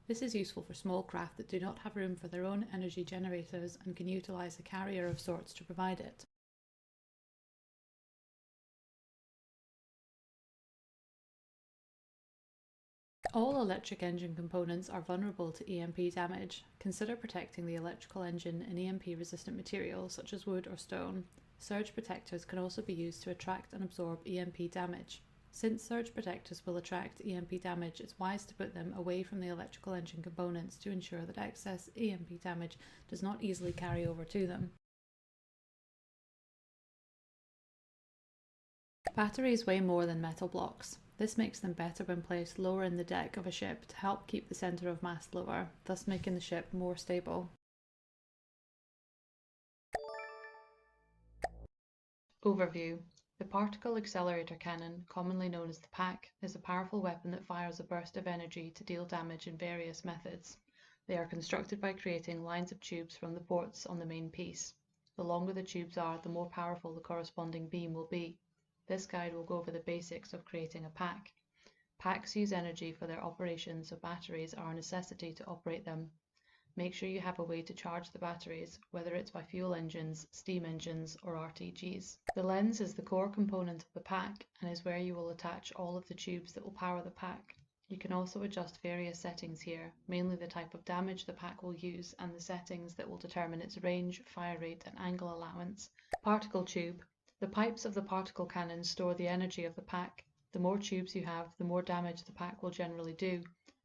This is useful for small craft that do not have room for their own energy generators and can utilise a carrier of sorts to provide it. All electric engine components are vulnerable to EMP damage. Consider protecting the electrical engine in EMP-resistant materials such as wood or stone. Surge protectors can also be used to attract and absorb EMP damage. Since surge protectors will attract EMP damage, it's wise to put them away from the electrical engine components to ensure that excess EMP damage does not easily carry over to them. Batteries weigh more than metal blocks. This makes them better when placed lower in the deck of a ship to help keep the centre of mass lower, thus making the ship more stable. Overview. The Particle Accelerator Cannon, commonly known as the PAC, is a powerful weapon that fires a burst of energy to deal damage in various methods. They are constructed by creating lines of tubes from the ports on the main piece. The longer the tubes are, the more powerful the corresponding beam will be. This guide will go over the basics of creating a PAC. PACs use energy for their operation, so batteries are a necessity to operate them. Make sure you have a way to charge the batteries, whether it's by fuel engines, steam engines, or RTGs. The lens is the core component of the PAC and is where you will attach all of the tubes that will power the PAC. You can also adjust various settings here, mainly the type of damage the PAC will use and the settings that will determine its range, fire rate, and angle allowance. Particle tube. The pipes of the particle cannon store the energy of the PAC. The more tubes you have, the more damage the PAC will generally do.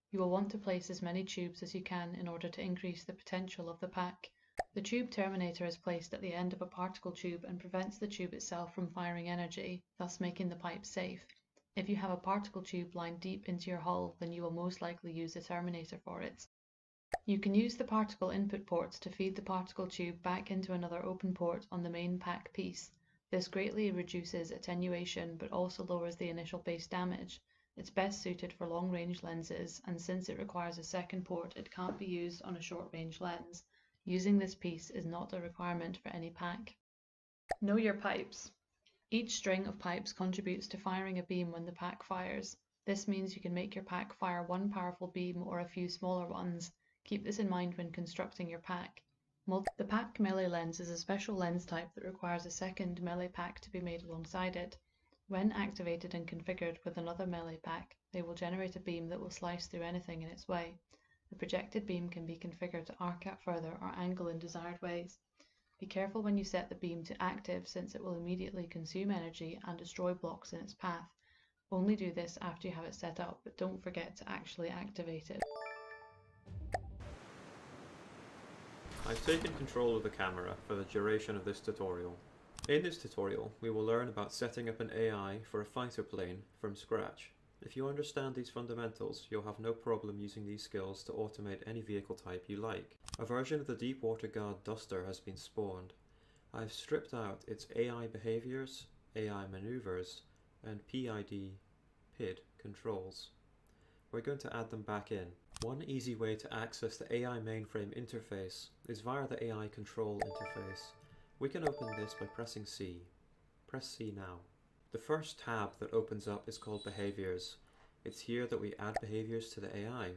You will want to place as many tubes as you can in order to increase the potential of the PAC. The tube terminator is placed at the end of a particle tube and prevents the tube itself from firing energy, thus making the pipe safe. If you have a particle tube lined deep into your hull, then you will most likely use the terminator for it. You can use the particle input ports to feed the particle tube back into another open port on the main PAC piece. This greatly reduces attenuation but also lowers the initial base damage. It's best suited for long-range lenses, and since it requires a second port, it can't be used on a short-range lens. Using this piece is not a requirement for any PAC. Know your pipes. Each string of pipes contributes to firing a beam when the PAC fires. This means you can make your PAC fire one powerful beam or a few smaller ones. Keep this in mind when constructing your PAC. The PAC melee lens is a special lens type that requires a second melee PAC to be made alongside it. When activated and configured with another melee PAC, they will generate a beam that will slice through anything in its way. The projected beam can be configured to arc out further or angle in desired ways. Be careful when you set the beam to active, since it will immediately consume energy and destroy blocks in its path. Only do this after you have it set up, but don't forget to actually activate it. I've taken control of the camera for the duration of this tutorial. In this tutorial, we will learn about setting up an AI for a fighter plane from scratch. If you understand these fundamentals, you'll have no problem using these skills to automate any vehicle type you like. A version of the Deepwater Guard Duster has been spawned. I've stripped out its AI behaviors, AI maneuvers, and PID controls. We're going to add them back in. One easy way to access the AI mainframe interface is via the AI control interface. We can open this by pressing C. Press C now. The first tab that opens up is called Behaviors. It's here that we add behaviors to the AI.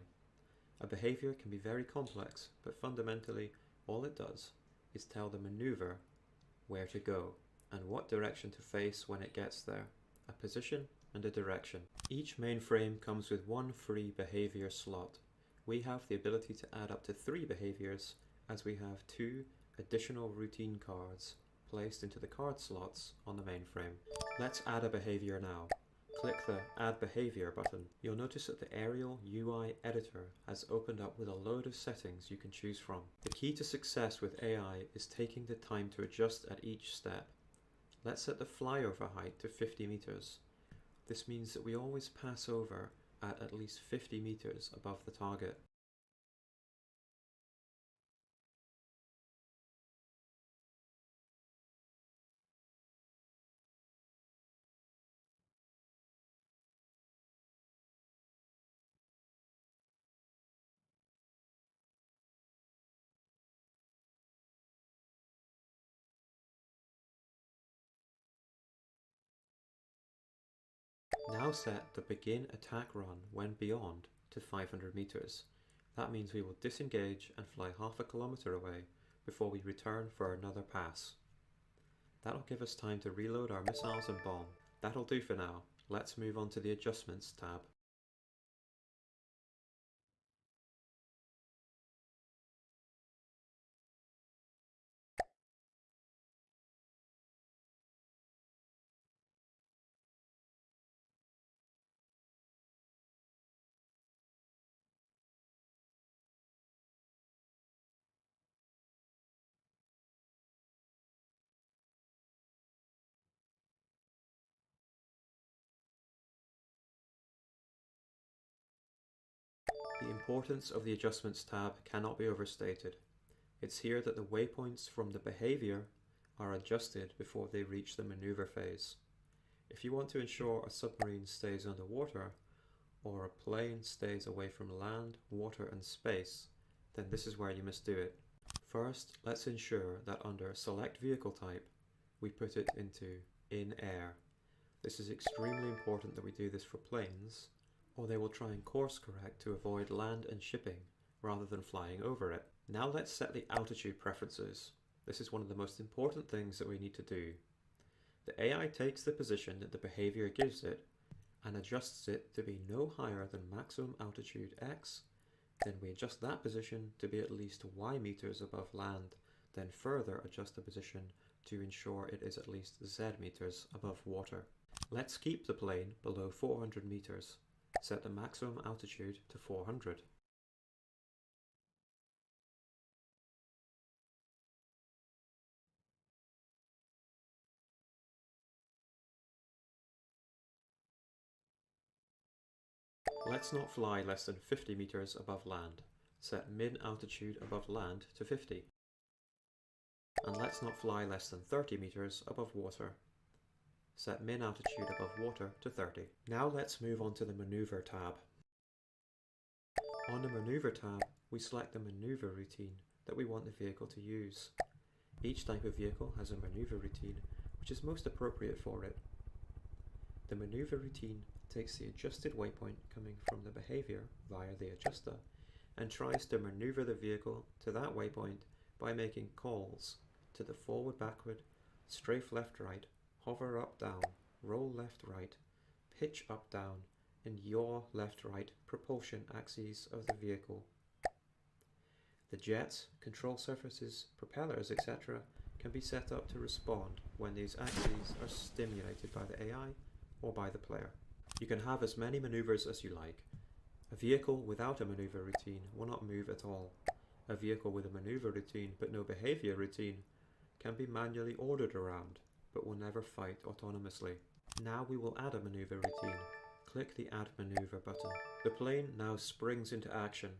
A behavior can be very complex, but fundamentally all it does is tell the maneuver where to go and what direction to face when it gets there, a position and a direction. Each mainframe comes with one free behavior slot. We have the ability to add up to 3 behaviors, as we have 2 additional routine cards placed into the card slots on the mainframe. Let's add a behavior now. Click the Add Behavior button. You'll notice that the Aerial UI editor has opened up with a load of settings you can choose from. The key to success with AI is taking the time to adjust at each step. Let's set the flyover height to 50 meters. This means that we always pass over at least 50 meters above the target. Now set the begin attack run when beyond to 500 meters. That means we will disengage and fly half a kilometer away before we return for another pass. That'll give us time to reload our missiles and bomb. That'll do for now. Let's move on to the Adjustments tab. The importance of the Adjustments tab cannot be overstated. It's here that the waypoints from the behavior are adjusted before they reach the maneuver phase. If you want to ensure a submarine stays underwater, or a plane stays away from land, water and space, then this is where you must do it. First, let's ensure that under Select Vehicle Type, we put it into In Air. This is extremely important that we do this for planes, or they will try and course correct to avoid land and shipping rather than flying over it. Now let's set the altitude preferences. This is one of the most important things that we need to do. The AI takes the position that the behavior gives it and adjusts it to be no higher than maximum altitude X. Then we adjust that position to be at least Y meters above land, then further adjust the position to ensure it is at least Z meters above water. Let's keep the plane below 400 meters. Set the maximum altitude to 400. Let's not fly less than 50 meters above land. Set min altitude above land to 50. And let's not fly less than 30 meters above water. Set min altitude above water to 30. Now let's move on to the Maneuver tab. On the Maneuver tab, we select the maneuver routine that we want the vehicle to use. Each type of vehicle has a maneuver routine which is most appropriate for it. The maneuver routine takes the adjusted waypoint coming from the behavior via the adjuster and tries to maneuver the vehicle to that waypoint by making calls to the forward backward, strafe left right, hover up down, roll left right, pitch up down, and yaw left right propulsion axes of the vehicle. The jets, control surfaces, propellers, etc. can be set up to respond when these axes are stimulated by the AI or by the player. You can have as many maneuvers as you like. A vehicle without a maneuver routine will not move at all. A vehicle with a maneuver routine but no behavior routine can be manually ordered around, but will never fight autonomously. Now we will add a maneuver routine. Click the Add Maneuver button. The plane now springs into action.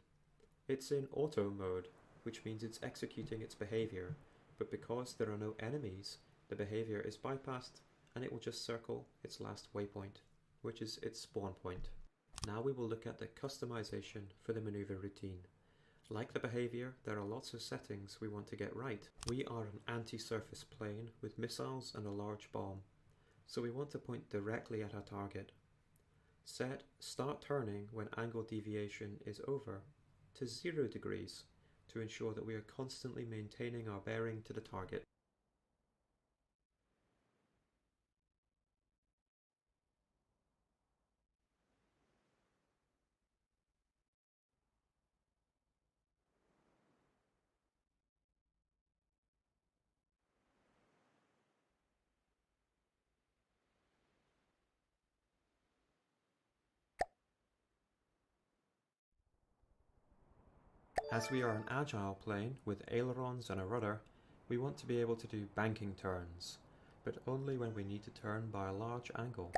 It's in auto mode, which means it's executing its behavior, but because there are no enemies, the behavior is bypassed and it will just circle its last waypoint, which is its spawn point. Now we will look at the customization for the maneuver routine. Like the behavior, there are lots of settings we want to get right. We are an anti-surface plane with missiles and a large bomb, so we want to point directly at our target. Set Start Turning when angle deviation is over to 0 degrees to ensure that we are constantly maintaining our bearing to the target. As we are an agile plane with ailerons and a rudder, we want to be able to do banking turns, but only when we need to turn by a large angle.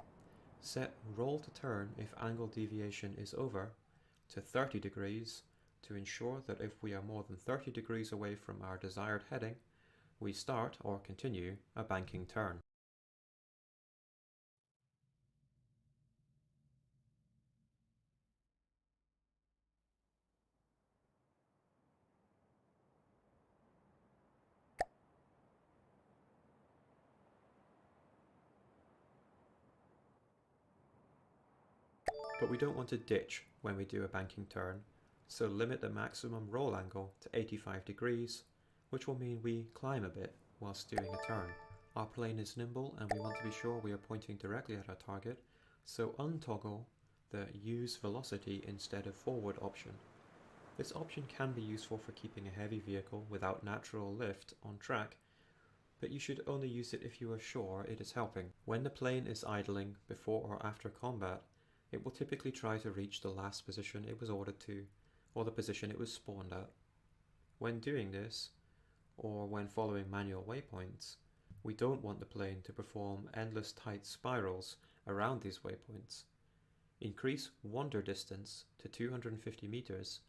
Set Roll to Turn if angle deviation is over to 30 degrees to ensure that if we are more than 30 degrees away from our desired heading, we start or continue a banking turn. But we don't want to ditch when we do a banking turn, so limit the maximum roll angle to 85 degrees, which will mean we climb a bit whilst doing a turn. Our plane is nimble and we want to be sure we are pointing directly at our target, so untoggle the Use Velocity instead of Forward option. This option can be useful for keeping a heavy vehicle without natural lift on track, but you should only use it if you are sure it is helping. When the plane is idling before or after combat, it will typically try to reach the last position it was ordered to, or the position it was spawned at. When doing this, or when following manual waypoints, we don't want the plane to perform endless tight spirals around these waypoints. Increase wander distance to 250 meters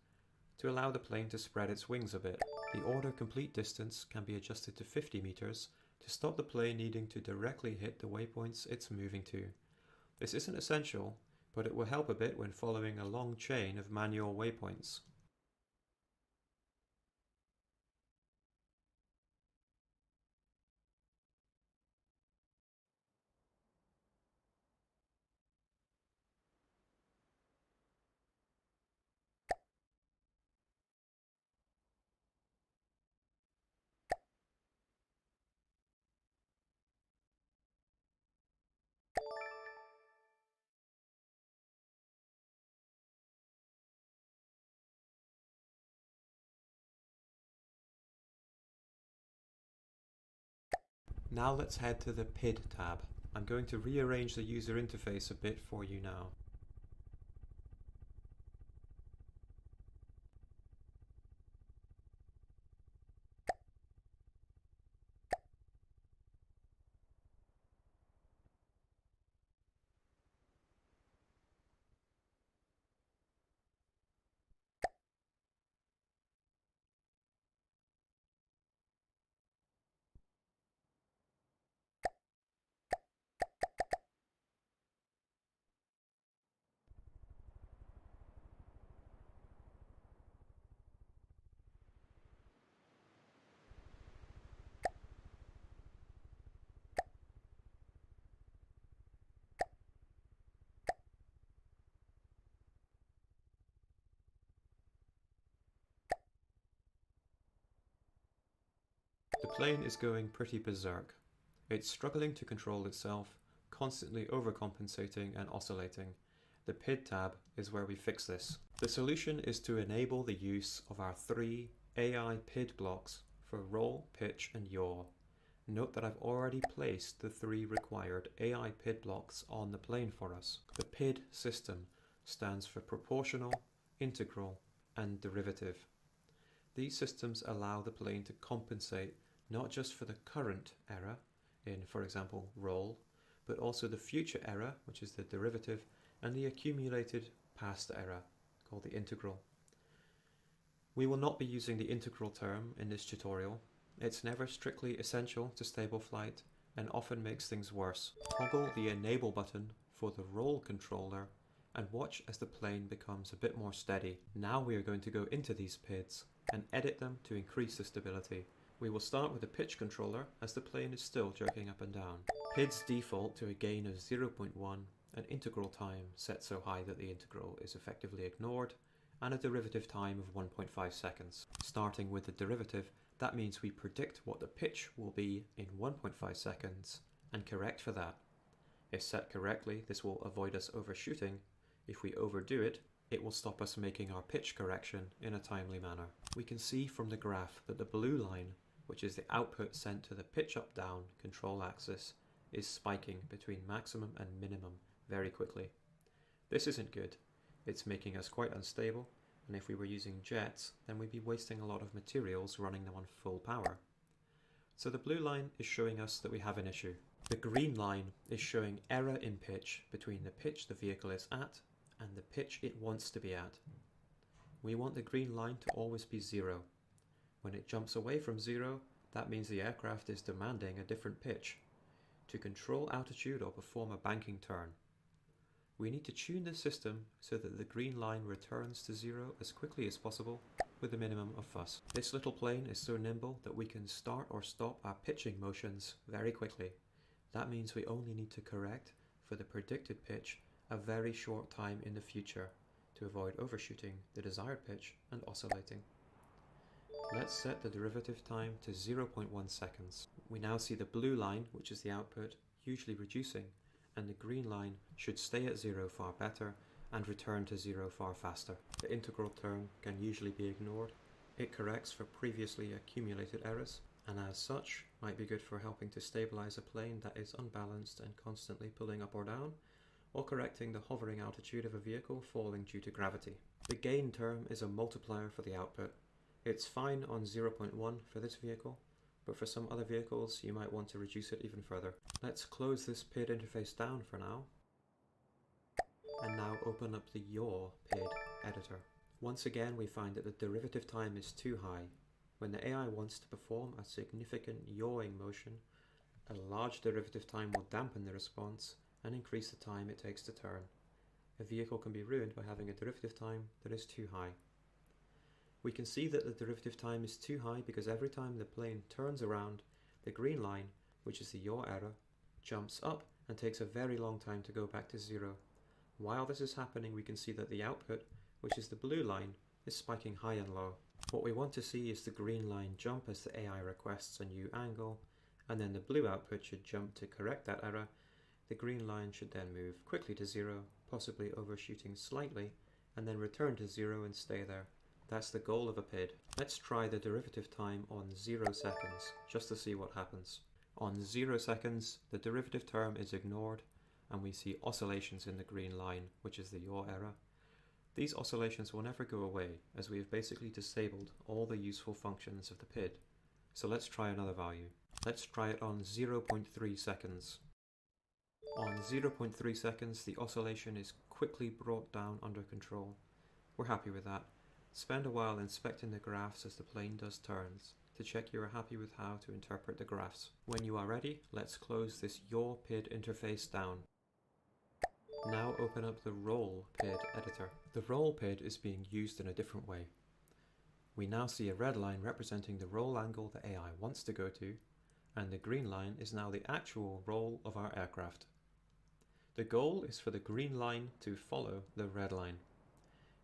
to allow the plane to spread its wings a bit. The order complete distance can be adjusted to 50 meters to stop the plane needing to directly hit the waypoints it's moving to. This isn't essential, but it will help a bit when following a long chain of manual waypoints. Now let's head to the PID tab. I'm going to rearrange the user interface a bit for you now. The plane is going pretty berserk. It's struggling to control itself, constantly overcompensating and oscillating. The PID tab is where we fix this. The solution is to enable the use of our 3 AI PID blocks for roll, pitch and yaw. Note that I've already placed the 3 required AI PID blocks on the plane for us. The PID system stands for proportional, integral and derivative. These systems allow the plane to compensate not just for the current error in, for example, roll, but also the future error, which is the derivative, and the accumulated past error, called the integral. We will not be using the integral term in this tutorial. It's never strictly essential to stable flight and often makes things worse. Toggle the enable button for the roll controller and watch as the plane becomes a bit more steady. Now we are going to go into these PIDs and edit them to increase the stability. We will start with the pitch controller as the plane is still jerking up and down. PIDs default to a gain of 0.1, an integral time set so high that the integral is effectively ignored, and a derivative time of 1.5 seconds. Starting with the derivative, that means we predict what the pitch will be in 1.5 seconds and correct for that. If set correctly, this will avoid us overshooting. If we overdo it, it will stop us making our pitch correction in a timely manner. We can see from the graph that the blue line, which is the output sent to the pitch up down control axis, is spiking between maximum and minimum very quickly. This isn't good. It's making us quite unstable, and if we were using jets, then we'd be wasting a lot of materials running them on full power. So the blue line is showing us that we have an issue. The green line is showing error in pitch between the pitch the vehicle is at and the pitch it wants to be at. We want the green line to always be 0. When it jumps away from 0, that means the aircraft is demanding a different pitch to control altitude or perform a banking turn. We need to tune the system so that the green line returns to 0 as quickly as possible with a minimum of fuss. This little plane is so nimble that we can start or stop our pitching motions very quickly. That means we only need to correct for the predicted pitch a very short time in the future to avoid overshooting the desired pitch and oscillating. Let's set the derivative time to 0.1 seconds. We now see the blue line, which is the output, usually reducing, and the green line should stay at 0 far better and return to 0 far faster. The integral term can usually be ignored. It corrects for previously accumulated errors, and as such might be good for helping to stabilize a plane that is unbalanced and constantly pulling up or down, or correcting the hovering altitude of a vehicle falling due to gravity. The gain term is a multiplier for the output. It's fine on 0.1 for this vehicle, but for some other vehicles you might want to reduce it even further. Let's close this PID interface down for now. And now open up the yaw PID editor. Once again we find that the derivative time is too high. When the AI wants to perform a significant yawing motion, a large derivative time will dampen the response and increase the time it takes to turn. A vehicle can be ruined by having a derivative time that is too high. We can see that the derivative time is too high because every time the plane turns around, the green line, which is the yaw error, jumps up and takes a very long time to go back to zero. While this is happening, we can see that the output, which is the blue line, is spiking high and low. What we want to see is the green line jump as the AI requests a new angle, and then the blue output should jump to correct that error. The green line should then move quickly to zero, possibly overshooting slightly, and then return to zero and stay there. That's the goal of a PID. Let's try the derivative time on 0 seconds, just to see what happens. On 0 seconds, the derivative term is ignored, and we see oscillations in the green line, which is the yaw error. These oscillations will never go away, as we have basically disabled all the useful functions of the PID. So let's try another value. Let's try it on 0.3 seconds. On 0.3 seconds, the oscillation is quickly brought down under control. We're happy with that. Spend a while inspecting the graphs as the plane does turns, to check you are happy with how to interpret the graphs. When you are ready, let's close this yaw PID interface down. Now open up the roll PID editor. The roll PID is being used in a different way. We now see a red line representing the roll angle the AI wants to go to, and the green line is now the actual roll of our aircraft. The goal is for the green line to follow the red line.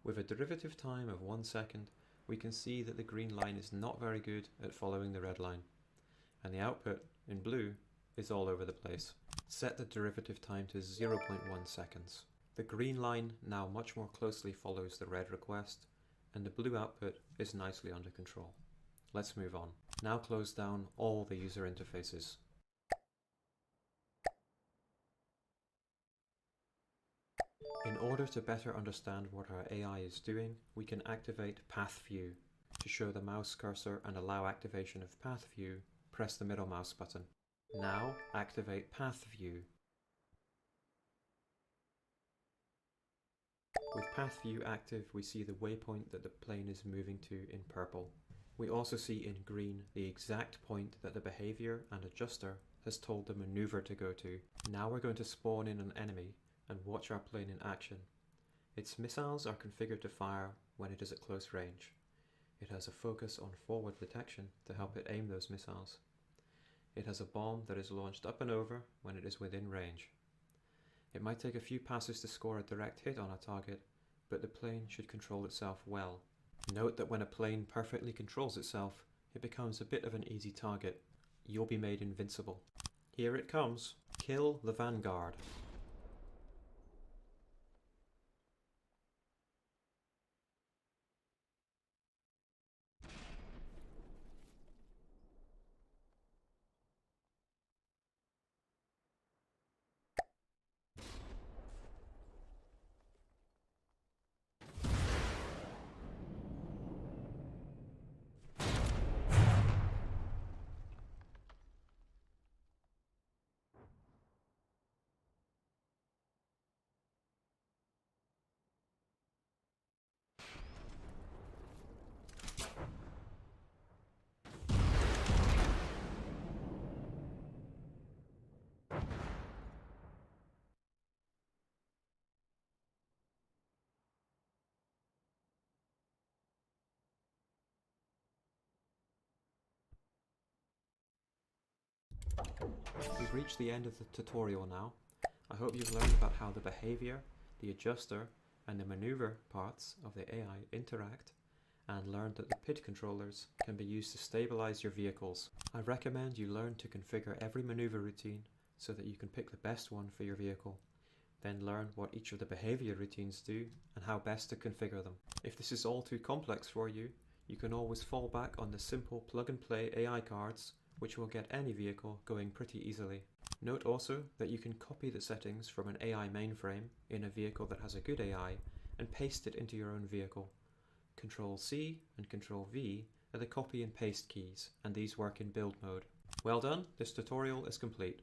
With a derivative time of 1 second, we can see that the green line is not very good at following the red line, and the output, in blue, is all over the place. Set the derivative time to 0.1 seconds. The green line now much more closely follows the red request, and the blue output is nicely under control. Let's move on. Now close down all the user interfaces. In order to better understand what our AI is doing, we can activate Path View. To show the mouse cursor and allow activation of Path View, press the middle mouse button. Now activate Path View. With Path View active, we see the waypoint that the plane is moving to in purple. We also see in green the exact point that the behavior and adjuster has told the maneuver to go to. Now we're going to spawn in an enemy and watch our plane in action. Its missiles are configured to fire when it is at close range. It has a focus on forward detection to help it aim those missiles. It has a bomb that is launched up and over when it is within range. It might take a few passes to score a direct hit on a target, but the plane should control itself well. Note that when a plane perfectly controls itself, it becomes a bit of an easy target. You'll be made invincible. Here it comes. Kill the Vanguard. We've reached the end of the tutorial now. I hope you've learned about how the behavior, the adjuster, and the maneuver parts of the AI interact, and learned that the PID controllers can be used to stabilize your vehicles. I recommend you learn to configure every maneuver routine so that you can pick the best one for your vehicle. Then learn what each of the behavior routines do and how best to configure them. If this is all too complex for you, you can always fall back on the simple plug-and-play AI cards, which will get any vehicle going pretty easily. Note also that you can copy the settings from an AI mainframe in a vehicle that has a good AI and paste it into your own vehicle. Ctrl-C and Ctrl-V are the copy and paste keys, and these work in build mode. Well done, this tutorial is complete.